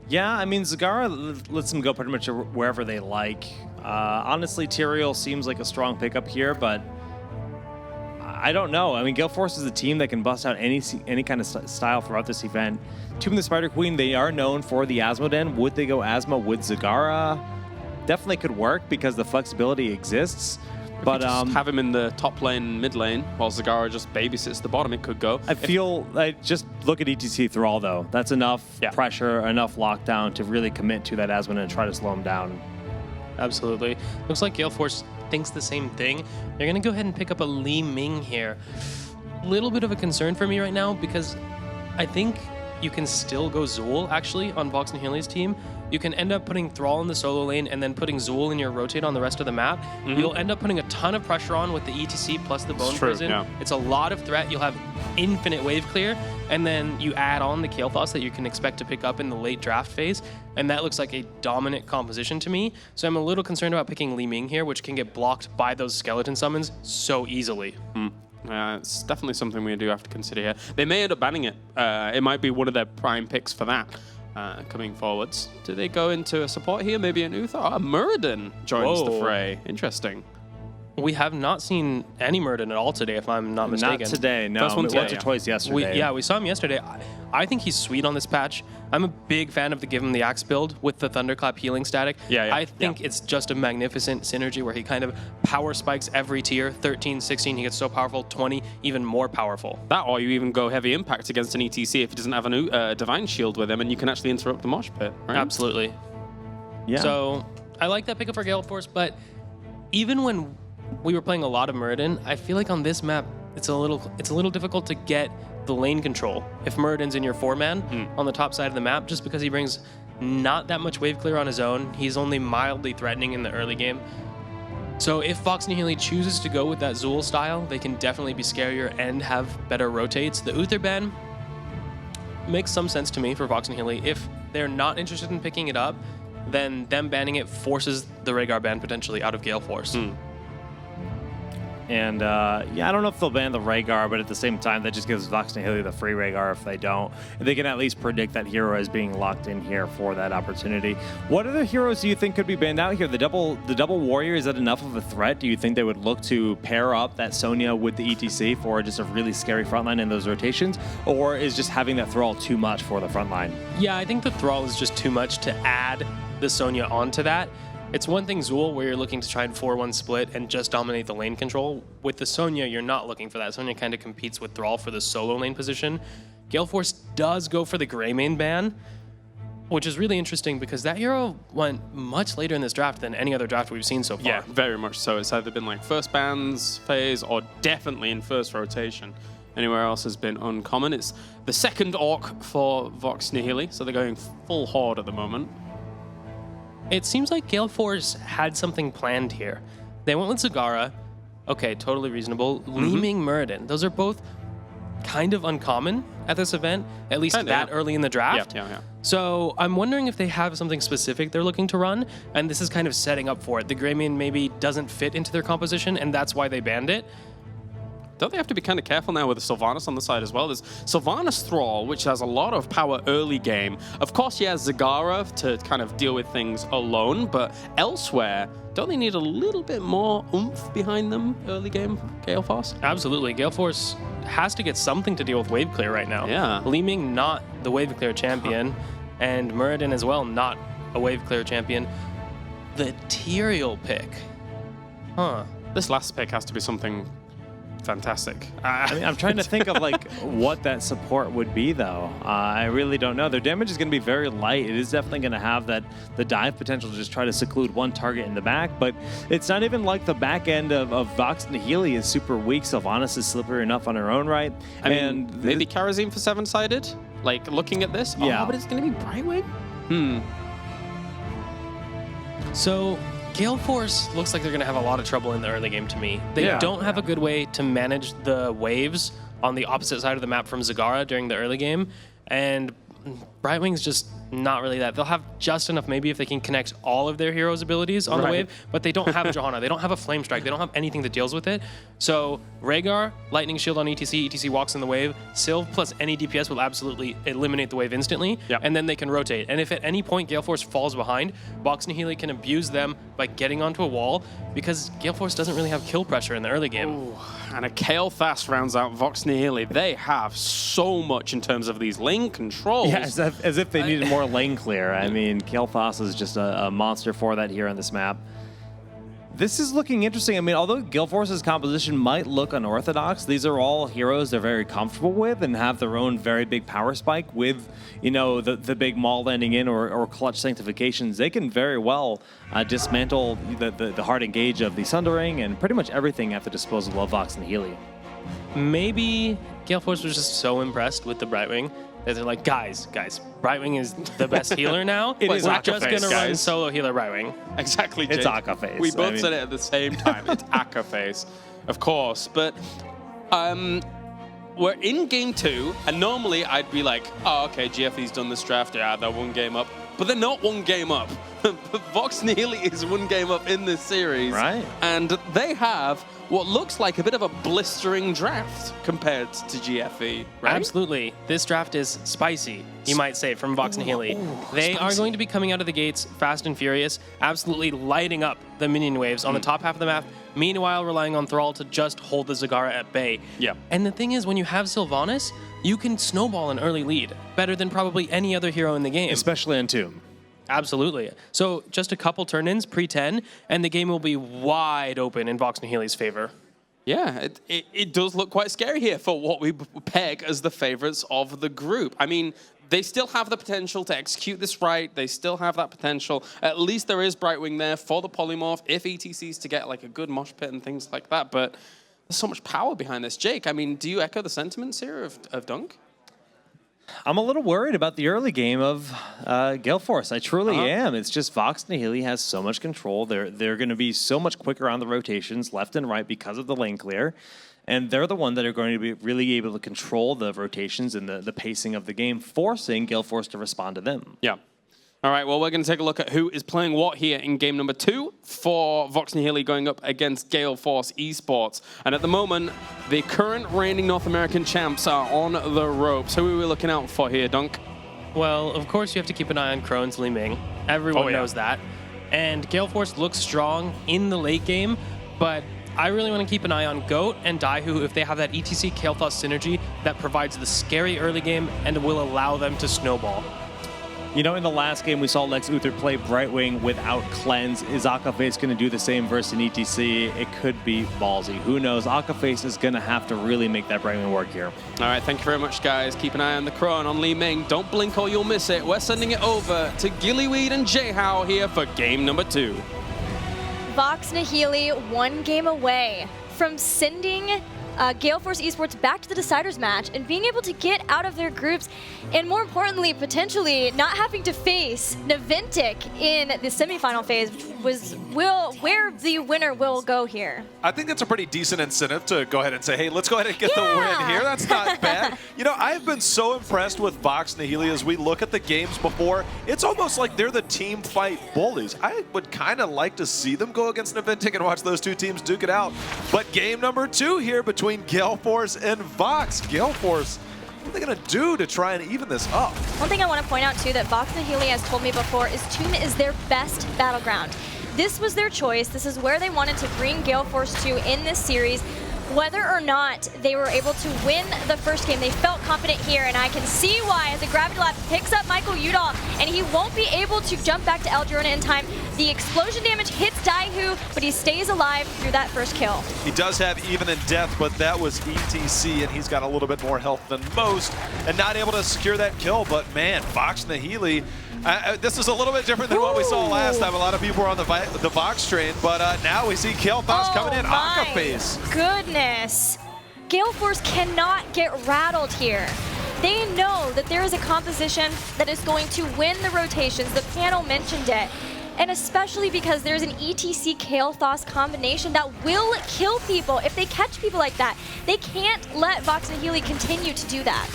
Yeah, I mean, Zagara lets them go pretty much wherever they like. Honestly, Tyrael seems like a strong pickup here, but I don't know. I mean, Gale Force is a team that can bust out any kind of style throughout this event. Tomb of the Spider Queen, they are known for the Asmoden. Would they go Asmo with Zagara? Definitely could work because the flexibility exists. But just have him in the top lane, mid lane, while Zagara just babysits the bottom, it could go. I just look at ETC Thrall, though. That's enough pressure, enough lockdown to really commit to that Asmon and try to slow him down. Absolutely. Looks like Gale Force thinks the same thing. They're going to go ahead and pick up a Li Ming here. A little bit of a concern for me right now, because I think you can still go Zul, actually, on Vox Nihili's team. You can end up putting Thrall in the solo lane and then putting Zul in your rotate on the rest of the map. You'll end up putting a ton of pressure on with the ETC plus the Bone Prison. It's a lot of threat. You'll have infinite wave clear, and then you add on the Kael'thas that you can expect to pick up in the late draft phase, and that looks like a dominant composition to me. So I'm a little concerned about picking Li Ming here, which can get blocked by those skeleton summons so easily. It's definitely something we do have to consider here. They may end up banning it. It might be one of their prime picks for that. Coming forwards. Do they go into a support here? Maybe an Uther? Oh, Muradin joins the fray. Interesting. We have not seen any Murden at all today, if I'm not mistaken. Not today, no. First one today, Once or twice yesterday. We saw him yesterday. I think he's sweet on this patch. I'm a big fan of the Give Him the Axe build with the Thunderclap healing static. I think it's just a magnificent synergy where he kind of power spikes every tier. 13, 16, he gets so powerful. 20, even more powerful. That, or you even go heavy impact against an ETC if he doesn't have a Divine Shield with him, and you can actually interrupt the mosh pit, right? Absolutely. Yeah. So I like that pickup for Gale Force, but even when we were playing a lot of Murden, I feel like on this map it's a little difficult to get the lane control if Murden's in your 4-man on the top side of the map, just because he brings not that much wave clear on his own. He's only mildly threatening in the early game. So if Vox Nihili chooses to go with that Zool style, they can definitely be scarier and have better rotates. The Uther ban makes some sense to me for Vox Nihili. If they're not interested in picking it up, then them banning it forces the Rhaegar ban potentially out of Gale Force. And yeah, I don't know if they'll ban the Rhaegar, but at the same time, that just gives Vox Nihili the free Rhaegar if they don't. They can at least predict that hero as being locked in here for that opportunity. What other heroes do you think could be banned out here? The double warrior, is that enough of a threat? Do you think they would look to pair up that Sonya with the ETC for just a really scary frontline in those rotations? Or is just having that Thrall too much for the frontline? Yeah, I think the Thrall is just too much to add the Sonya onto that. It's one thing, Zool, where you're looking to try and 4-1 split and just dominate the lane control. With the Sonya, you're not looking for that. Sonya kind of competes with Thrall for the solo lane position. Gale Force does go for the Greymane ban, which is really interesting because that hero went much later in this draft than any other draft we've seen so far. Yeah, very much so. It's either been like first bans phase or definitely in first rotation. Anywhere else has been uncommon. It's the second Orc for Vox Nihili, so they're going full Horde at the moment. It seems like Gale Force had something planned here. They went with Zagara. Okay, totally reasonable. Leeming Muradin. Those are both kind of uncommon at this event, at least that early in the draft. Yeah. So I'm wondering if they have something specific they're looking to run, and this is kind of setting up for it. The Greymane maybe doesn't fit into their composition, and that's why they banned it. Don't they have to be kind of careful now with the Sylvanas on the side as well? There's Sylvanas Thrall, which has a lot of power early game. Of course, he has Zagara to kind of deal with things alone, but elsewhere, don't they need a little bit more oomph behind them early game, Gale Force? Absolutely. Gale Force has to get something to deal with wave clear right now. Yeah. Leeming, not the wave clear champion, and Muradin as well, not a wave clear champion. The Tyrael pick. This last pick has to be something fantastic. I mean, I'm trying to think of like what that support would be, though. I really don't know. Their damage is going to be very light. It is definitely going to have the dive potential to just try to seclude one target in the back, but it's not even like the back end of Vox Nihili is super weak. Sylvanas is slippery enough on her own right. I mean, maybe Karazim for 7-sided? Like, looking at this? Yeah. Oh, but it's going to be Brightwing? So Gale Force looks like they're going to have a lot of trouble in the early game to me. They don't have a good way to manage the waves on the opposite side of the map from Zagara during the early game, and Brightwing's just not really that. They'll have just enough maybe if they can connect all of their heroes' abilities on the wave, but they don't have Johanna. They don't have a Flame Strike. They don't have anything that deals with it. So Rhaegar, Lightning Shield on ETC, ETC walks in the wave, Sylv plus any DPS will absolutely eliminate the wave instantly, and then they can rotate. And if at any point Gale Force falls behind, Vox Nihili can abuse them by getting onto a wall, because Gale Force doesn't really have kill pressure in the early game. Ooh, and a Kael Fast rounds out Vox Nihili. They have so much in terms of these lane controls. Yeah, as if they needed more lane clear. I mean, Kael'thas is just a monster for that here on this map. This is looking interesting. I mean, although Gale Force's composition might look unorthodox, these are all heroes they're very comfortable with and have their own very big power spike with, you know, the big maul landing in or clutch sanctifications. They can very well dismantle the hard engage of the Sundering and pretty much everything at the disposal of Vox Nihili. Maybe Gale Force was just so impressed with the Brightwing that they're like, guys, Brightwing is the best healer now. It is We're Akka just Face, going to run guys. solo healer Brightwing. Exactly, It's Jake. Akka Face. We both I said mean- it at the same time. It's Akka Face, of course. But we're in game 2, and normally I'd be like, oh, okay, GFE's done this draft. Yeah, they're one game up. But they're not one game up. but Vox Nihili is one game up in this series. Right. And they have what looks like a bit of a blistering draft compared to GFE, right? Absolutely. This draft is spicy, you might say, from Vox Nihili. They are going to be coming out of the gates fast and furious, absolutely lighting up the minion waves on the top half of the map, meanwhile relying on Thrall to just hold the Zagara at bay. Yeah. And the thing is, when you have Sylvanas, you can snowball an early lead better than probably any other hero in the game. Especially in Tomb. Absolutely. So just a couple turn-ins pre-10, and the game will be wide open in Vox Nihili's favor. Yeah, it does look quite scary here for what we peg as the favorites of the group. I mean, they still have the potential to execute this right. They still have that potential. At least there is Brightwing there for the polymorph if ETCs to get like a good mosh pit and things like that. But there's so much power behind this. Jake, I mean, do you echo the sentiments here of Dunk? I'm a little worried about the early game of Gale Force. I truly am. It's just Vox Nihili has so much control. They're going to be so much quicker on the rotations left and right because of the lane clear. And they're the one that are going to be really able to control the rotations and the pacing of the game, forcing Gale Force to respond to them. Yeah. All right, well, we're going to take a look at who is playing what here in game number 2 for Vox Nihili going up against Gale Force eSports. And at the moment, the current reigning North American champs are on the ropes. Who are we looking out for here, Dunk? Well, of course, you have to keep an eye on Crohn's Li Ming. Everyone knows that. And Gale Force looks strong in the late game, but I really want to keep an eye on Goat and Daihu if they have that ETC Kael'thas synergy that provides the scary early game and will allow them to snowball. You know, in the last game, we saw Lex Luthor play Brightwing without Cleanse. Is Akaface going to do the same versus an ETC? It could be ballsy. Who knows? Akaface is going to have to really make that Brightwing work here. All right, thank you very much, guys. Keep an eye on the Crone, on Li Ming. Don't blink or you'll miss it. We're sending it over to Gillyweed and Jayhow here for game number 2. Vox Nihili one game away from sending Gale Force eSports back to the Deciders match and being able to get out of their groups, and more importantly, potentially not having to face Naventic in the semifinal phase, where the winner will go here. I think that's a pretty decent incentive to go ahead and say, hey, let's go ahead and get the win here. That's not bad. You know, I've been so impressed with Vox Nihili as we look at the games before. It's almost like they're the team fight bullies. I would kind of like to see them go against Naventic and watch those two teams duke it out. But game number 2 here between Gale Force and Vox. Gale Force, what are they going to do to try and even this up? One thing I want to point out, too, that Vox Nihili has told me before is Tomb is their best battleground. This was their choice. This is where they wanted to bring Gale Force to in this series. Whether or not they were able to win the first game, they felt confident here, and I can see why as the Gravity Lab picks up Michael Udall, and he won't be able to jump back to El Girona in time. The explosion damage hits Daihu, but he stays alive through that first kill. He does have even in death, but that was ETC, and he's got a little bit more health than most, and not able to secure that kill. But man, Vox Nihili, this is a little bit different than what we saw last time. A lot of people were on the Vox train, but now we see Kael'thas coming in. Akaface. Goodness. Gale Force cannot get rattled here. They know that there is a composition that is going to win the rotations. The panel mentioned it. And especially because there's an ETC Kael'thas combination that will kill people if they catch people like that. They can't let Vox Nihili continue to do that.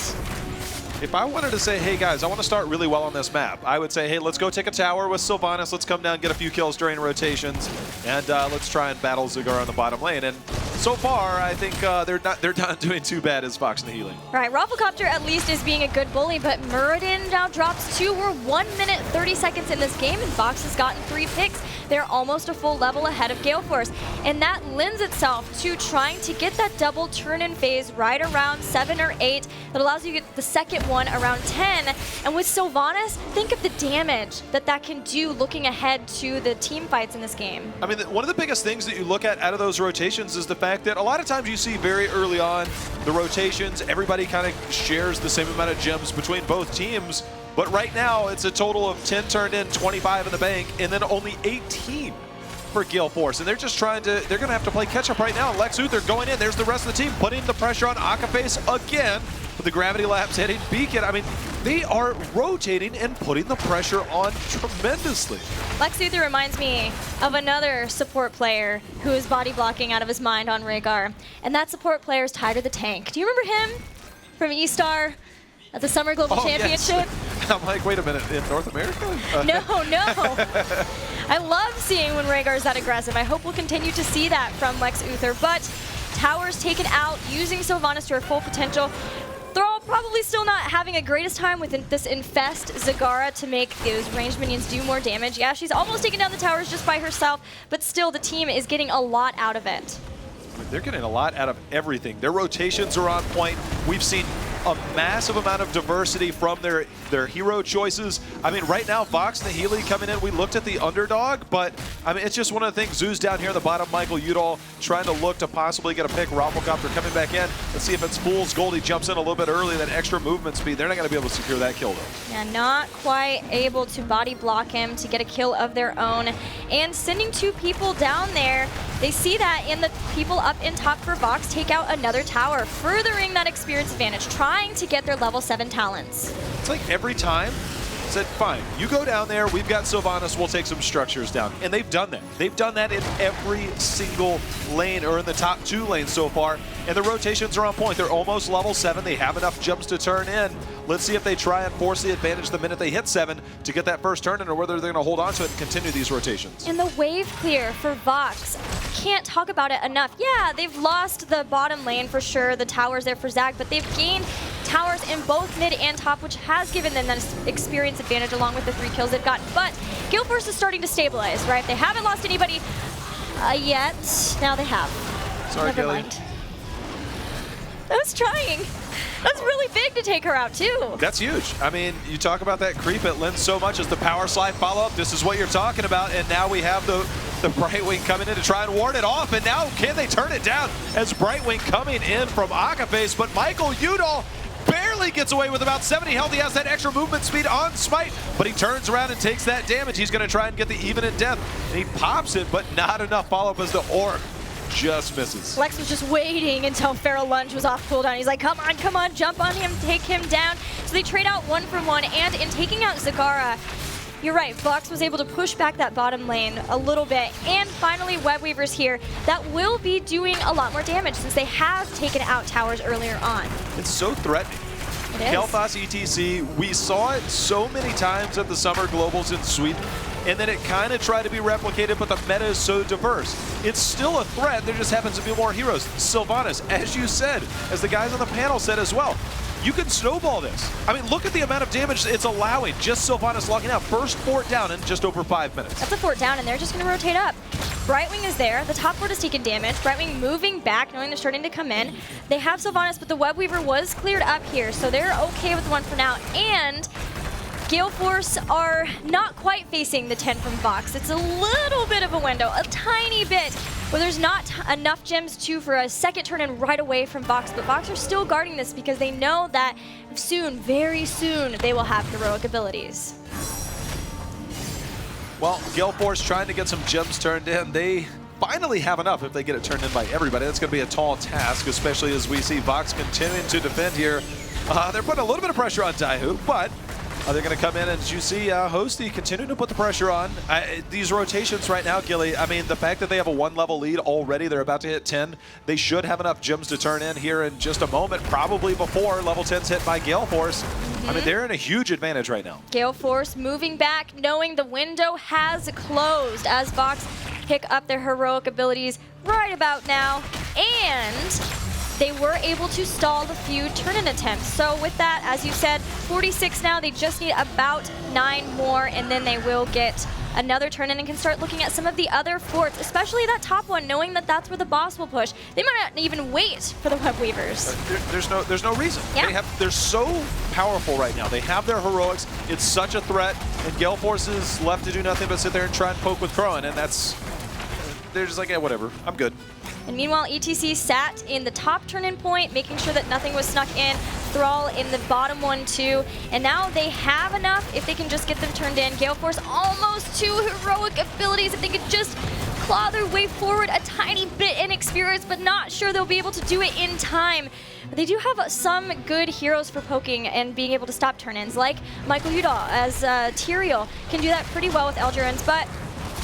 If I wanted to say, hey guys, I want to start really well on this map, I would say, hey, let's go take a tower with Sylvanas, let's come down and get a few kills during rotations, and let's try and battle Zagara on the bottom lane. And so far, I think they're not doing too bad as Vox Nihili. Right, Rafflecopter at least is being a good bully, but Muradin now drops 2. We're 1 minute 30 seconds in this game, and Vox has gotten 3 picks. They're almost a full level ahead of Gale Force, and that lends itself to trying to get that double turn-in phase right around 7 or 8. That allows you to get the second one around 10. And with Sylvanas, think of the damage that can do looking ahead to the team fights in this game. I mean, one of the biggest things that you look at out of those rotations is the fact that a lot of times you see very early on the rotations, everybody kind of shares the same amount of gems between both teams. But right now, it's a total of 10 turned in, 25 in the bank, and then only 18 for Gale Force. And they're just trying to, they're going to have to play catch up right now. Lex Luthor going in. There's the rest of the team putting the pressure on Akaface again. With the Gravity Labs hitting Beacon. I mean, they are rotating and putting the pressure on tremendously. Lex Luthor reminds me of another support player who is body blocking out of his mind on Rhaegar. And that support player is Tyler the Tank. Do you remember him from E-Star at the Summer Global Championship? Yes. I'm like, wait a minute, in North America? No. I love seeing when Rhaegar's that aggressive. I hope we'll continue to see that from Lex Luthor, but towers taken out, using Sylvanas to her full potential. Thrall probably still not having a greatest time with this Infest Zagara to make those ranged minions do more damage. Yeah, she's almost taken down the towers just by herself, but still the team is getting a lot out of it. They're getting a lot out of everything. Their rotations are on point. We've seen a massive amount of diversity from their hero choices. I mean, right now, Vox Nihili coming in, we looked at the underdog, but I mean, it's just one of the things. Zeus down here in the bottom, Michael Udall trying to look to possibly get a pick. Rafflecopter coming back in. Let's see if it's Fool's Gold. He jumps in a little bit early, that extra movement speed. They're not going to be able to secure that kill, though. Yeah, not quite able to body block him to get a kill of their own. And sending 2 people down there, they see that, and the people up in top for Vox take out another tower, furthering that experience advantage, trying to get their level 7 talents. It's like every time, said, fine, you go down there, we've got Sylvanas, we'll take some structures down. And they've done that. They've done that in every single lane, or in the top 2 lanes so far. And the rotations are on point. They're almost level 7. They have enough jumps to turn in. Let's see if they try and force the advantage the minute they hit 7 to get that first turn in, or whether they're going to hold on to it and continue these rotations. And the wave clear for Vox, can't talk about it enough. Yeah, they've lost the bottom lane for sure, the towers there for Zag, but they've gained towers in both mid and top, which has given them that experience advantage along with the 3 kills they've gotten. But Gale Force is starting to stabilize, right? They haven't lost anybody yet. Now they have. Sorry, Never Gale. mind. I was trying. That's really big to take her out, too. That's huge. I mean, you talk about that creep, it lends so much as the power slide follow-up. This is what you're talking about, and now we have the Brightwing coming in to try and ward it off, and now can they turn it down as Brightwing coming in from Akaface, but Michael Udall barely gets away with about 70 health. He has that extra movement speed on Smite, but he turns around and takes that damage. He's going to try and get the even in death, and he pops it, but not enough follow-up as the Orc just misses. Lex was just waiting until Feral Lunge was off cooldown. He's like, come on, jump on him, take him down. So they trade out 1 from 1, and in taking out Zagara, you're right, Vox was able to push back that bottom lane a little bit. And finally, Web Weaver's here. That will be doing a lot more damage since they have taken out towers earlier on. It's so threatening. It is. Kel'Thas ETC, we saw it so many times at the Summer Globals in Sweden, and then it kind of tried to be replicated, but the meta is so diverse. It's still a threat, there just happens to be more heroes. Sylvanas, as you said, as the guys on the panel said as well, you can snowball this. I mean, look at the amount of damage it's allowing. Just Sylvanas locking out. First fort down in just over 5 minutes. That's a fort down, and they're just going to rotate up. Brightwing is there. The top fort has taken damage. Brightwing moving back, knowing they're starting to come in. They have Sylvanas, but the Web Weaver was cleared up here, so they're okay with 1 for now. And Gale Force are not quite facing the 10 from Vox. It's a little bit of a window, a tiny bit, where there's not enough gems for a second turn in right away from Vox, but Vox are still guarding this because they know that soon, very soon, they will have heroic abilities. Well, Gale Force trying to get some gems turned in. They finally have enough if they get it turned in by everybody. That's going to be a tall task, especially as we see Vox continuing to defend here. They're putting a little bit of pressure on Daihu, but they're going to come in, and as you see, Hosty continuing to put the pressure on. These rotations right now, Gilly, I mean, the fact that they have a 1-level lead already, they're about to hit 10, they should have enough gems to turn in here in just a moment, probably before level 10's hit by Gale Force. I mean, they're in a huge advantage right now. Gale Force moving back, knowing the window has closed as Vox pick up their heroic abilities right about now, and they were able to stall the few turn-in attempts. So with that, as you said, 46 now, they just need about 9 more, and then they will get another turn-in and can start looking at some of the other forts, especially that top one, knowing that that's where the boss will push. They might not even wait for the Web Weavers. There's no reason. Yeah. They're so powerful right now. They have their heroics. It's such a threat, and Gale Force is left to do nothing but sit there and try and poke with Crowan, and they're just like, yeah, whatever, I'm good. And meanwhile, ETC sat in the top turn-in point, making sure that nothing was snuck in. Thrall in the bottom one, too. And now they have enough if they can just get them turned in. Gale Force almost 2 heroic abilities. If they could just claw their way forward a tiny bit in experience, but not sure they'll be able to do it in time. But they do have some good heroes for poking and being able to stop turn-ins, like Michael Udall, as Tyrael can do that pretty well with Eldurance. But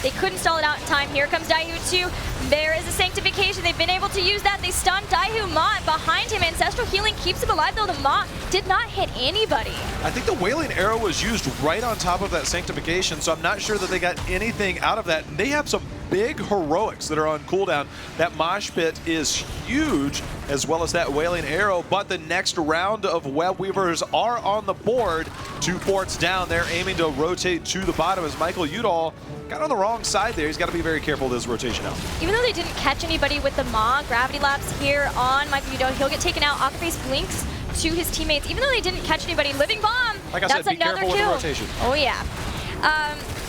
They couldn't stall it out in time. Here comes Daihu too. There is a Sanctification. They've been able to use that. They stunned Daihu. Ma behind him. Ancestral Healing keeps him alive, though the Ma did not hit anybody. I think the Wailing Arrow was used right on top of that Sanctification, so I'm not sure that they got anything out of that. And they have some big heroics that are on cooldown. That Mosh Pit is huge, as well as that Wailing Arrow, but the next round of Web Weavers are on the board. 2 forts down. They're aiming to rotate to the bottom as Michael Udall got on the wrong side there. He's got to be very careful with his rotation out. Even though they didn't catch anybody with the Ma, Gravity Lapse here on Michael Udall, he'll get taken out. Aquaface blinks to his teammates. Even though they didn't catch anybody, Living Bomb, like I that's said, be another careful kill. with the rotation. Oh yeah.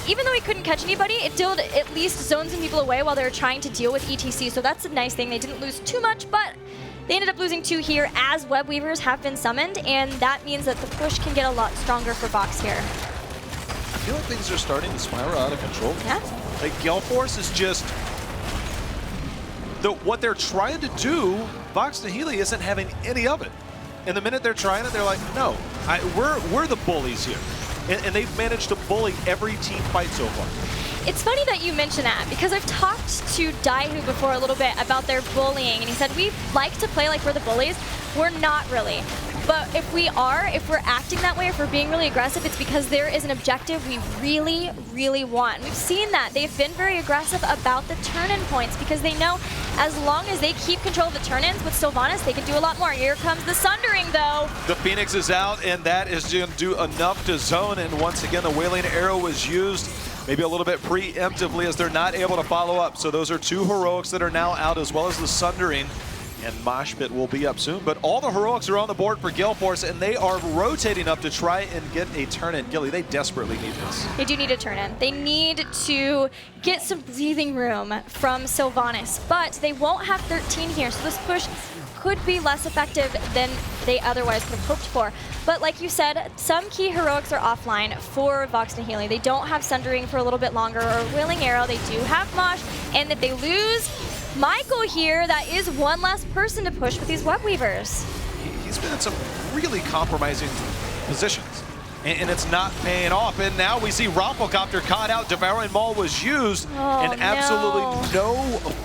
Even though he couldn't catch anybody, it did at least zone some people away while they were trying to deal with ETC, so that's a nice thing. They didn't lose too much, but they ended up losing 2 here as Web Weavers have been summoned, and that means that the push can get a lot stronger for Vox here. I feel like things are starting to spiral out of control. Yeah. Like, Gale Force is just... what they're trying to do, Vox Nihili isn't having any of it. And the minute they're trying it, they're like, no, we're the bullies here. And they've managed to bully every team fight so far. It's funny that you mention that, because I've talked to Daihu before a little bit about their bullying, and he said, we like to play like we're the bullies. We're not really. But if we're acting that way, if we're being really aggressive, it's because there is an objective we really, really want. We've seen that. They've been very aggressive about the turn-in points because they know as long as they keep control of the turn-ins with Sylvanas, they can do a lot more. Here comes the Sundering, though. The Phoenix is out, and that is going to do enough to zone. And once again, the Wailing Arrow was used maybe a little bit preemptively as they're not able to follow up. So those are 2 heroics that are now out, as well as the Sundering. And Mosh Pit will be up soon. But all the heroics are on the board for Gale Force, and they are rotating up to try and get a turn-in. Gilly, they desperately need this. They do need a turn-in. They need to get some breathing room from Sylvanas, but they won't have 13 here, so this push could be less effective than they otherwise could have hoped for. But like you said, some key heroics are offline for Vox Nihili. They don't have Sundering for a little bit longer, or Wailing Arrow. They do have Mosh, and if they lose Michael here, that is one less person to push with these Web Weavers. He's been in some really compromising positions, and it's not paying off. And now we see Rafflecopter caught out. Devouring Maul was used, and absolutely no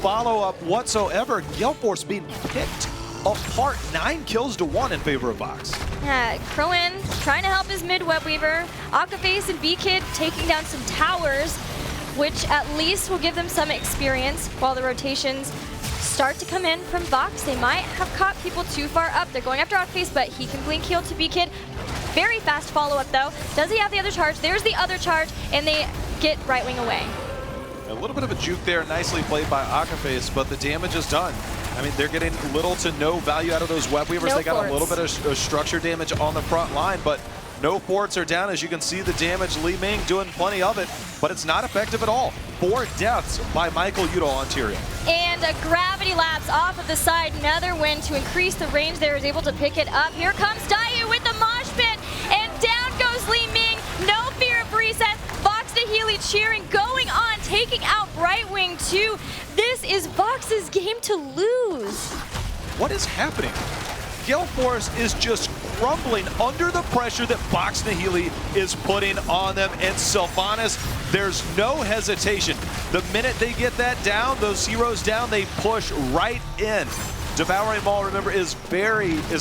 follow-up whatsoever. Gale Force being picked apart. 9 kills to 1 in favor of Vox. Yeah, Crowan trying to help his mid Web Weaver. Aquaface and B-Kid taking down some towers, which at least will give them some experience while the rotations start to come in from Vox. They might have caught people too far up. They're going after Aquaface, but he can blink heal to B-Kid. Very fast follow-up, though. Does he have the other charge? There's the other charge, and they get right wing away. A little bit of a juke there, nicely played by Aquaface, but the damage is done. I mean, they're getting little to no value out of those Web Weavers. They got a little bit of structure damage on the front line, but no forts are down. As you can see, the damage, Li Ming doing plenty of it, but it's not effective at all. 4 deaths by Michael Udall on Tyrion. And a Gravity Lapse off of the side. Another win to increase the range there, is able to pick it up. Here comes Daihu with the Mosh Pit, and down goes Li Ming. No fear of reset. Vox Nihili cheering, going on, taking out Brightwing too. This is Vox's game to lose. What is happening? Gale Force is just crumbling under the pressure that Vox Nihili is putting on them. And Sylvanas, there's no hesitation. The minute they get that down, those heroes down, they push right in. Devouring Maul, remember, is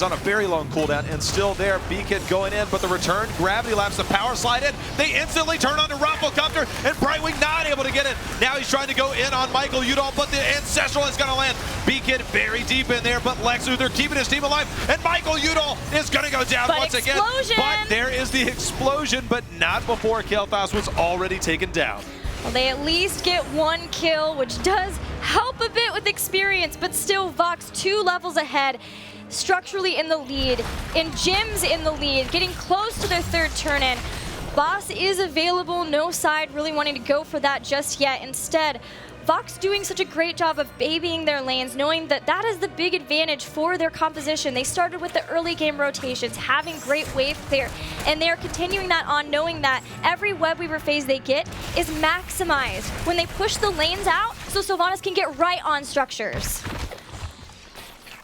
on a very long cooldown and still there. B-Kid going in, but the return, Gravity Lapse, the power slide in. They instantly turn onto Rafflecopter, and Brightwing not able to get it. Now he's trying to go in on Michael Udall, but the Ancestral is going to land. B-Kid very deep in there, but Lexu, they're keeping his team alive, and Michael Udall is going to go down once again. But there is the explosion, but not before Kael'thas was already taken down. Well, they at least get 1 kill, which does help a bit with experience, but still Vox 2 levels ahead, structurally in the lead, and Jim's in the lead, getting close to their 3rd turn-in. Boss is available, no side really wanting to go for that just yet. Instead, Vox doing such a great job of babying their lanes, knowing that that is the big advantage for their composition. They started with the early game rotations, having great wave clear, and they are continuing that on, knowing that every Web Weaver phase they get is maximized when they push the lanes out, so Sylvanas can get right on structures.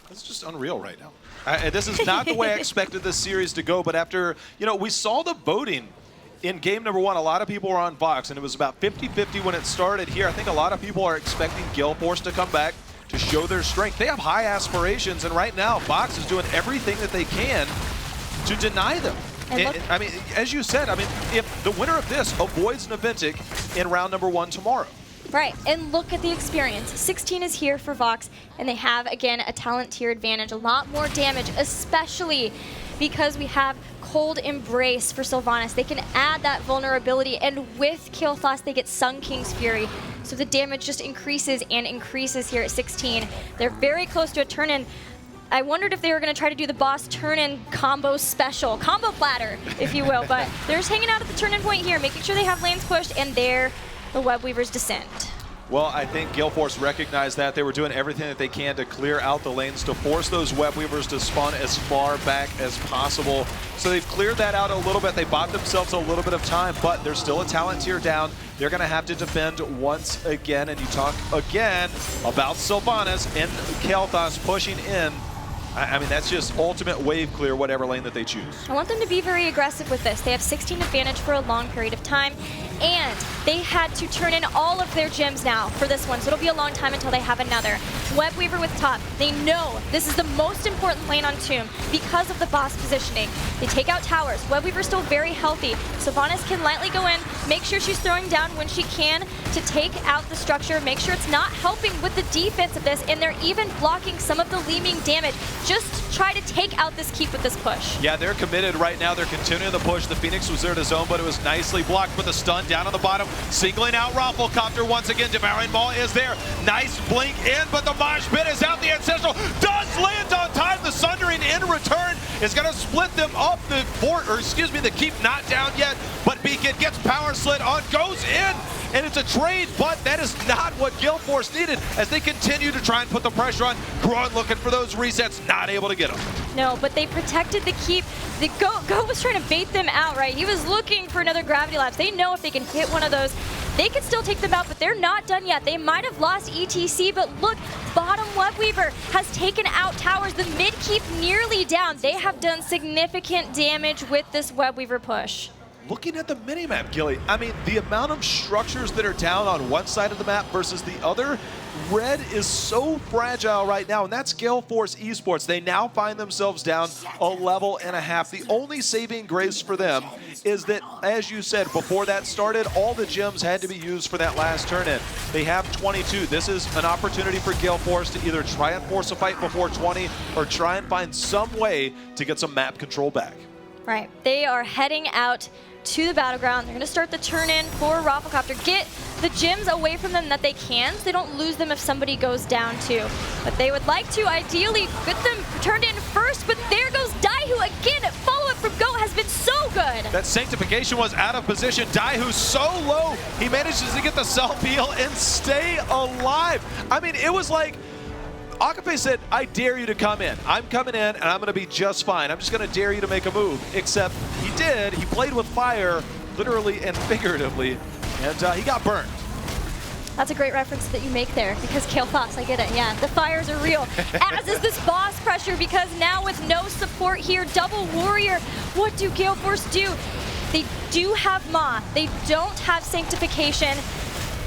It's just unreal right now. This is not the way I expected this series to go, but after, we saw the voting in game number 1, a lot of people were on Vox, and it was about 50-50 when it started here. I think a lot of people are expecting Gale Force to come back to show their strength. They have high aspirations, and right now, Vox is doing everything that they can to deny them. I mean, as you said, I mean, if the winner of this avoids Naventic in round number 1 tomorrow. Right, and look at the experience. 16 is here for Vox, and they have, again, a talent tier advantage. A lot more damage, especially because we have Cold Embrace for Sylvanas. They can add that vulnerability, and with Kael'thas, they get Sun King's Fury. So the damage just increases and increases here at 16. They're very close to a turn-in. I wondered if they were going to try to do the boss turn-in combo special, combo platter, if you will, but they're just hanging out at the turn-in point here, making sure they have lanes pushed, and there the Web Weavers descend. Well, I think Gale Force recognized that. They were doing everything that they can to clear out the lanes, to force those Web Weavers to spawn as far back as possible. So they've cleared that out a little bit. They bought themselves a little bit of time, but there's still a talent tier down. They're going to have to defend once again, and you talk again about Sylvanas and Kael'thas pushing in. I mean, that's just ultimate wave clear, whatever lane that they choose. I want them to be very aggressive with this. They have 16 advantage for a long period of time, and they had to turn in all of their gems now for this one, so it'll be a long time until they have another. Web Weaver with top. They know this is the most important lane on Tomb because of the boss positioning. They take out towers. Web Weaver's still very healthy. Sylvanas can lightly go in, make sure she's throwing down when she can to take out the structure, make sure it's not helping with the defense of this, and they're even blocking some of the leaming damage. Just try to take out this keep with this push. Yeah, they're committed right now. They're continuing the push. The Phoenix was there to zone, but it was nicely blocked with a stun down on the bottom. Singling out Rafflecopter once again. Devouring Ball is there. Nice blink in, but the Mosh Pit is out. The Ancestral does land on time. The Sundering in return is going to split them up. The fort, or excuse me, the keep not down yet, but Beacon gets power slid on, goes in, and it's a trade, but that is not what Gale Force needed as they continue to try and put the pressure on. Grunt looking for those resets, not able to get them. No, but they protected the keep. The Goat was trying to bait them out, right? He was looking for another gravity lapse. They know if they can hit one of those, they could still take them out, but they're not done yet. They might have lost ETC, but look, bottom Web Weaver has taken out towers. The mid keep nearly down. They have done significant damage with this Web Weaver push. Looking at the minimap, Gilly, I mean, the amount of structures that are down on one side of the map versus the other, red is so fragile right now, and that's Gale Force eSports. They now find themselves down a level and a half. The only saving grace for them is that, as you said, before that started, all the gems had to be used for that last turn-in. They have 22. This is an opportunity for Gale Force to either try and force a fight before 20 or try and find some way to get some map control back. Right, they are heading out to the battleground. They're going to start the turn-in for Rafflecopter. Get the gems away from them that they can, so they don't lose them if somebody goes down too. But they would like to ideally get them turned in first, but there goes Daihu again. Follow-up from Goat has been so good. That Sanctification was out of position. Daihu so low, he manages to get the self-heal and stay alive. I mean, it was like, Akape said, I dare you to come in. I'm coming in and I'm going to be just fine. I'm just going to dare you to make a move. Except he did. He played with fire, literally and figuratively, and he got burned. That's a great reference that you make there, because Kael'thas, I get it, yeah. The fires are real, as is this boss pressure, because now with no support here, double warrior, what do Gale Force do? They do have Ma. They don't have Sanctification.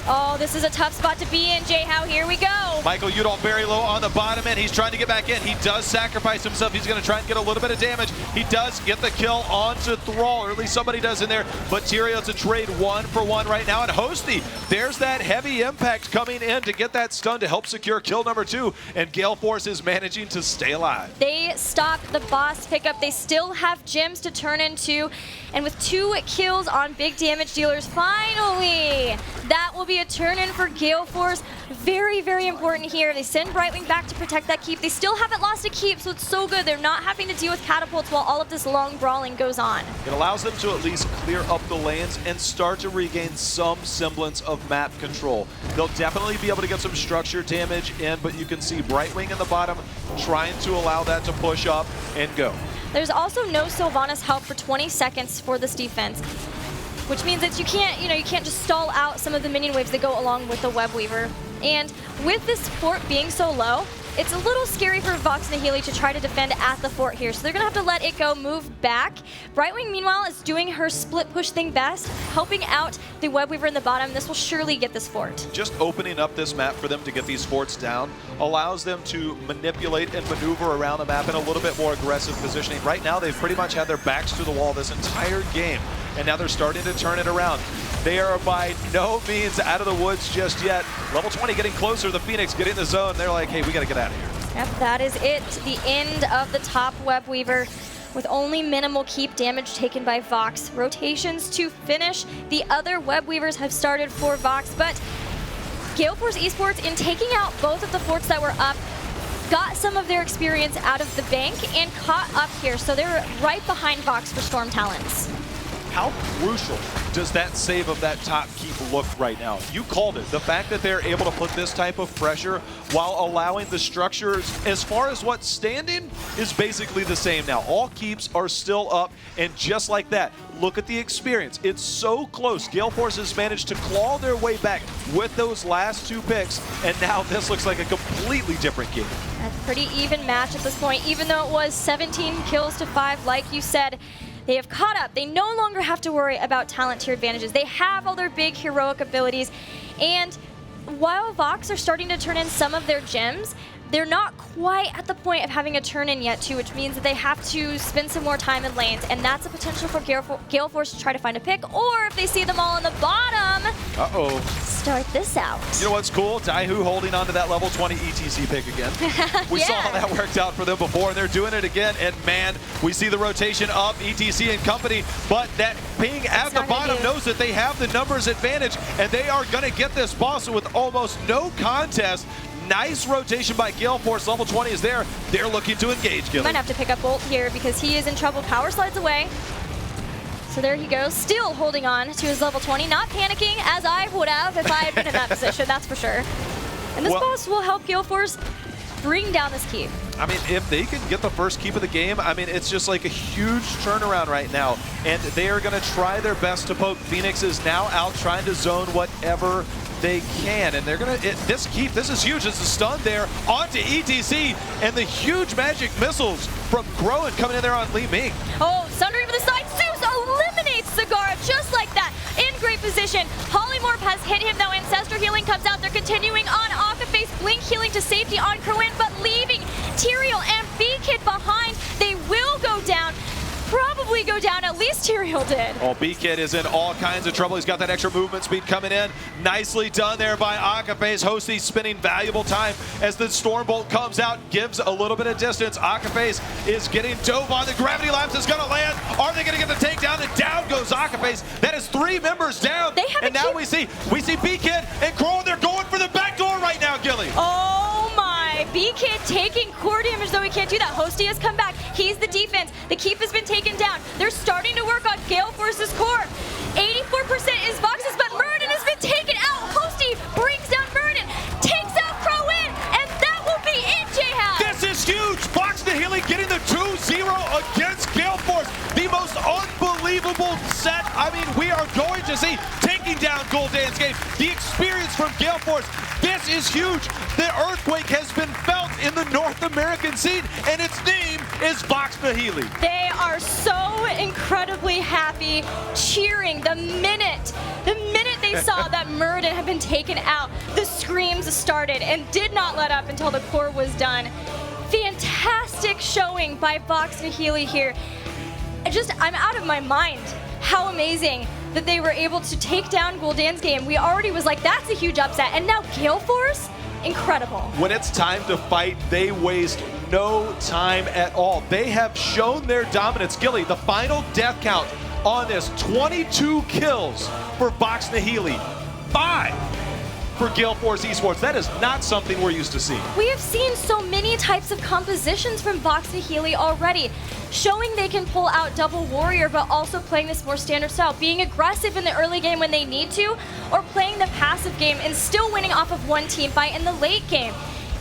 Oh, this is a tough spot to be in, J-How. Here we go. Michael Udall very low on the bottom end. He's trying to get back in. He does sacrifice himself. He's going to try and get a little bit of damage. He does get the kill onto Thrall, or at least somebody does in there. But Tyrion's a trade 1-for-1 right now. And Hosty, there's that heavy impact coming in to get that stun to help secure kill number 2. And Gale Force is managing to stay alive. They stopped the boss pickup. They still have gems to turn into. And with 2 kills on big damage dealers, finally, that will be a turn-in for Gale Force. Very, very important here. They send Brightwing back to protect that keep. They still haven't lost a keep, so it's so good. They're not having to deal with catapults while all of this long brawling goes on. It allows them to at least clear up the lanes and start to regain some semblance of map control. They'll definitely be able to get some structure damage in, but you can see Brightwing in the bottom trying to allow that to push up and go. There's also no Sylvanas help for 20 seconds for this defense, which means that you can't just stall out some of the minion waves that go along with the Web Weaver. And with this fort being so low, it's a little scary for Vox Nihili to try to defend at the fort here, so they're going to have to let it go, move back. Brightwing, meanwhile, is doing her split push thing best, helping out the Webweaver in the bottom. This will surely get this fort. Just opening up this map for them to get these forts down allows them to manipulate and maneuver around the map in a little bit more aggressive positioning. Right now, they've pretty much had their backs to the wall this entire game, and now they're starting to turn it around. They are by no means out of the woods just yet. Level 20 getting closer. The Phoenix getting in the zone. They're like, hey, we got to get out of here. Yep, that is it. The end of the top Webweaver with only minimal keep damage taken by Vox. Rotations to finish. The other Webweavers have started for Vox, but Galeforce eSports, in taking out both of the forts that were up, got some of their experience out of the bank and caught up here. So they're right behind Vox for Storm Talons. How crucial does that save of that top keep look right now? You called it. The fact that they're able to put this type of pressure while allowing the structures, as far as what's standing, is basically the same now. All keeps are still up, and just like that, look at the experience. It's so close. Galeforce has managed to claw their way back with those last 2 picks, and now this looks like a completely different game. That's a pretty even match at this point, even though it was 17 kills to 5, like you said. They have caught up. They no longer have to worry about talent tier advantages. They have all their big heroic abilities. And while Vox are starting to turn in some of their gems, they're not quite at the point of having a turn-in yet, too, which means that they have to spend some more time in lanes, and that's a potential for Galeforce to try to find a pick, or if they see them all on the bottom, start this out. You know what's cool? Daihu holding on to that level 20 ETC pick again. We saw how that worked out for them before, and they're doing it again, and man, we see the rotation up, ETC and company, but that ping at the bottom knows that they have the numbers advantage, and they are going to get this boss with almost no contest. Nice rotation by Galeforce. Level 20 is there. They're looking to engage, Gilly. Might have to pick up Bolt here because he is in trouble. Power slides away. So there he goes, still holding on to his level 20, not panicking as I would have if I had been in that position, that's for sure. And this boss will help Galeforce bring down this keep. I mean, if they can get the first keep of the game, I mean, it's just like a huge turnaround right now. And they are going to try their best to poke. Phoenix is now out trying to zone whatever they can, and they're gonna this is huge. It's a stun there onto ETC, and the huge magic missiles from Groen coming in there on Li Ming. Oh, Sundering for the side. Zeus eliminates Zagara just like that. In great position. Polymorph has hit him though. Ancestor healing comes out. They're continuing on Akaface. Blink healing to safety on Groen, but leaving Tyrael and B-Kid behind. They will go down. Probably go down, at least Tyrael did. Oh, B-Kid is in all kinds of trouble. He's got that extra movement speed coming in. Nicely done there by Akaface. Hosty spending valuable time as the Stormbolt comes out, gives a little bit of distance. Akaface is getting dove on. The gravity lapse is going to land. Are they going to get the takedown? And down goes Akaface. That is 3 members down. They have and now we see B-Kid and Groen. They're going for the back door right now, Gilly. Oh my, B-Kid taking core damage, though he can't do that. Hosty has come back. He's the defense. The keep has been taken down. They're starting to work on Galeforce's core. 84% is Vox's, but Murden has been taken out. Hosty brings down Murden, takes out Crowin, and that will be it, J-House. This is huge. Vox Nihili getting the 2-0 against Galeforce. The most unbelievable set. I mean, we are going to see taking down Gul'dan's game. The experience from Galeforce. This is huge. The earthquake has been felt in the North American scene, and its name is Vox Nihili. They are so incredibly happy, cheering the minute they saw that Murden had been taken out. The screams started and did not let up until the core was done. Fantastic showing by Vox Nihili here. I'm out of my mind how amazing that they were able to take down Gul'dan's game. We already was like, that's a huge upset. And now Galeforce, incredible. When it's time to fight, they waste no time at all. They have shown their dominance. Gilly, the final death count on this, 22 kills for Vox Nihili, 5 for Galeforce eSports. That is not something we're used to seeing. We have seen so many types of compositions from Vox Nihili already, showing they can pull out double warrior, but also playing this more standard style, being aggressive in the early game when they need to, or playing the passive game and still winning off of one team fight in the late game.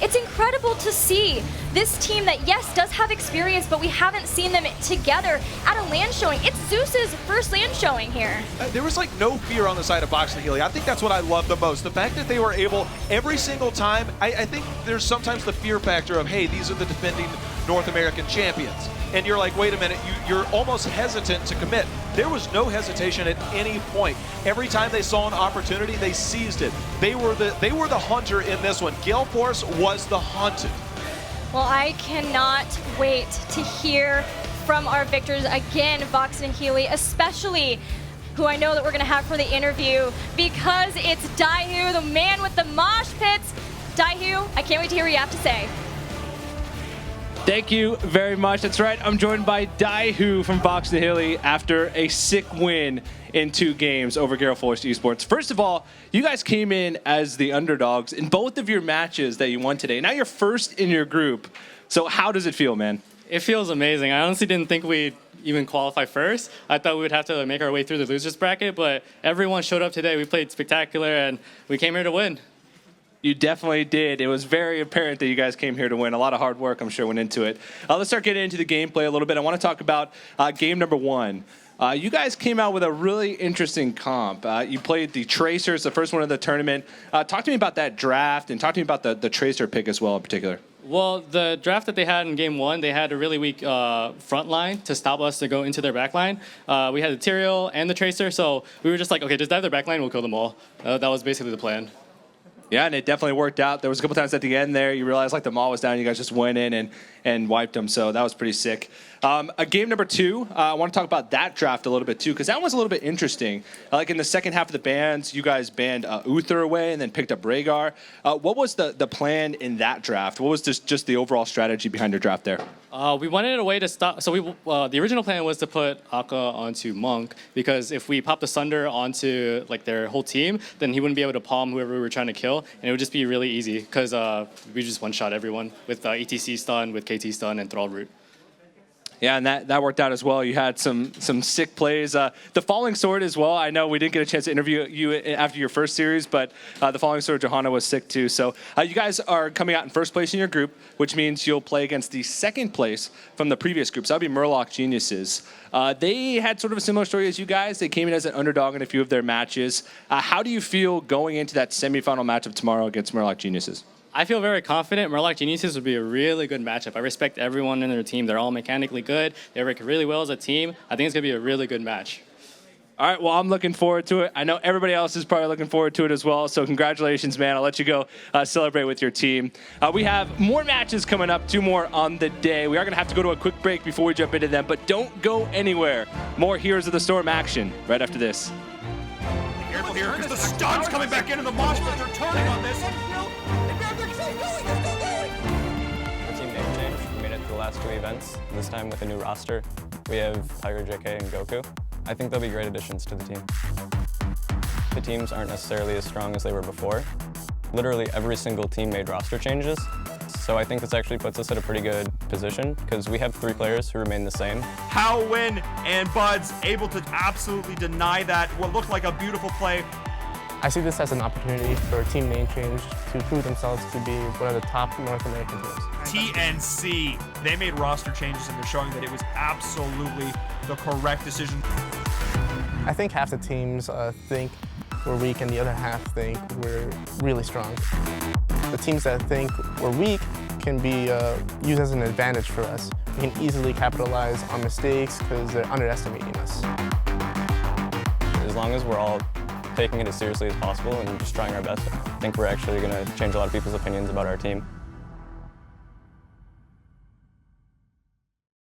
It's incredible to see this team that, yes, does have experience, but we haven't seen them together at a LAN showing. It's Zeus's first LAN showing here. There was like no fear on the side of Vox Nihili. I think that's what I love the most. The fact that they were able every single time, I think there's sometimes the fear factor of, hey, these are the defending North American champions. And you're like, wait a minute, you're almost hesitant to commit. There was no hesitation at any point. Every time they saw an opportunity, they seized it. They were the hunter in this one. Gale Force was the hunted. Well, I cannot wait to hear from our victors again, Vox Nihili, especially who I know that we're going to have for the interview, because it's Daihu, the man with the mosh pits. Daihu, I can't wait to hear what you have to say. Thank you very much. That's right. I'm joined by Daihu from Vox Nihili after a sick win in 2 games over Gale Force eSports. First of all, you guys came in as the underdogs in both of your matches that you won today. Now you're first in your group. So how does it feel, man? It feels amazing. I honestly didn't think we'd even qualify first. I thought we would have to make our way through the losers bracket, but everyone showed up today. We played spectacular, and we came here to win. You definitely did. It was very apparent that you guys came here to win. A lot of hard work, I'm sure, went into it. Let's start getting into the gameplay a little bit. I want to talk about game number 1. You guys came out with a really interesting comp. You played the Tracers, the first one of the tournament. Talk to me about that draft, and talk to me about the Tracer pick as well in particular. Well, the draft that they had in game 1, they had a really weak front line to stop us to go into their back line. We had the Tyrael and the Tracer, so we were just like, okay, just dive their back line, we'll kill them all. That was basically the plan. Yeah, and it definitely worked out. There was a couple times at the end there, you realized like the mall was down, you guys just went in and wiped them, so that was pretty sick. Game number 2, I want to talk about that draft a little bit too, because that was a little bit interesting. Like in the second half of the bans, you guys banned Uther away and then picked up Rhaegar. What was the plan in that draft? What was just the overall strategy behind your draft there? We wanted a way to stop. So the original plan was to put Akka onto Monk, because if we popped Asunder onto like their whole team, then he wouldn't be able to palm whoever we were trying to kill, and it would just be really easy because we just one-shot everyone with ETC stun, with KT stun, and Thrall root. Yeah, and that worked out as well. You had some sick plays. The Falling Sword as well. I know we didn't get a chance to interview you after your first series, but the Falling Sword, Johanna, was sick too. So you guys are coming out in first place in your group, which means you'll play against the second place from the previous group. So that'll be Murloc Geniuses. They had sort of a similar story as you guys. They came in as an underdog in a few of their matches. How do you feel going into that semifinal matchup tomorrow against Murloc Geniuses? I feel very confident. Murloc Geniuses would be a really good matchup. I respect everyone in their team. They're all mechanically good. They work really well as a team. I think it's going to be a really good match. All right, well, I'm looking forward to it. I know everybody else is probably looking forward to it as well, so congratulations, man. I'll let you go celebrate with your team. We have more matches coming up, 2 more on the day. We are going to have to go to a quick break before we jump into them, but don't go anywhere. More Heroes of the Storm action right after this. Careful here, because the stun's coming back into the mosh, but they're turning on this. Our team name changed. We made it to the last 2 events, this time with a new roster. We have Tiger, JK, and Goku. I think they'll be great additions to the team. The teams aren't necessarily as strong as they were before. Literally every single team made roster changes. So I think this actually puts us at a pretty good position because we have 3 players who remain the same. Howwin and Buds able to absolutely deny that, what looked like a beautiful play. I see this as an opportunity for a team name change to prove themselves to be one of the top North American teams. TNC, they made roster changes and they're showing that it was absolutely the correct decision. I think half the teams think we're weak and the other half think we're really strong. The teams that think we're weak can be used as an advantage for us. We can easily capitalize on mistakes because they're underestimating us. As long as we're all taking it as seriously as possible and just trying our best, I think we're actually going to change a lot of people's opinions about our team.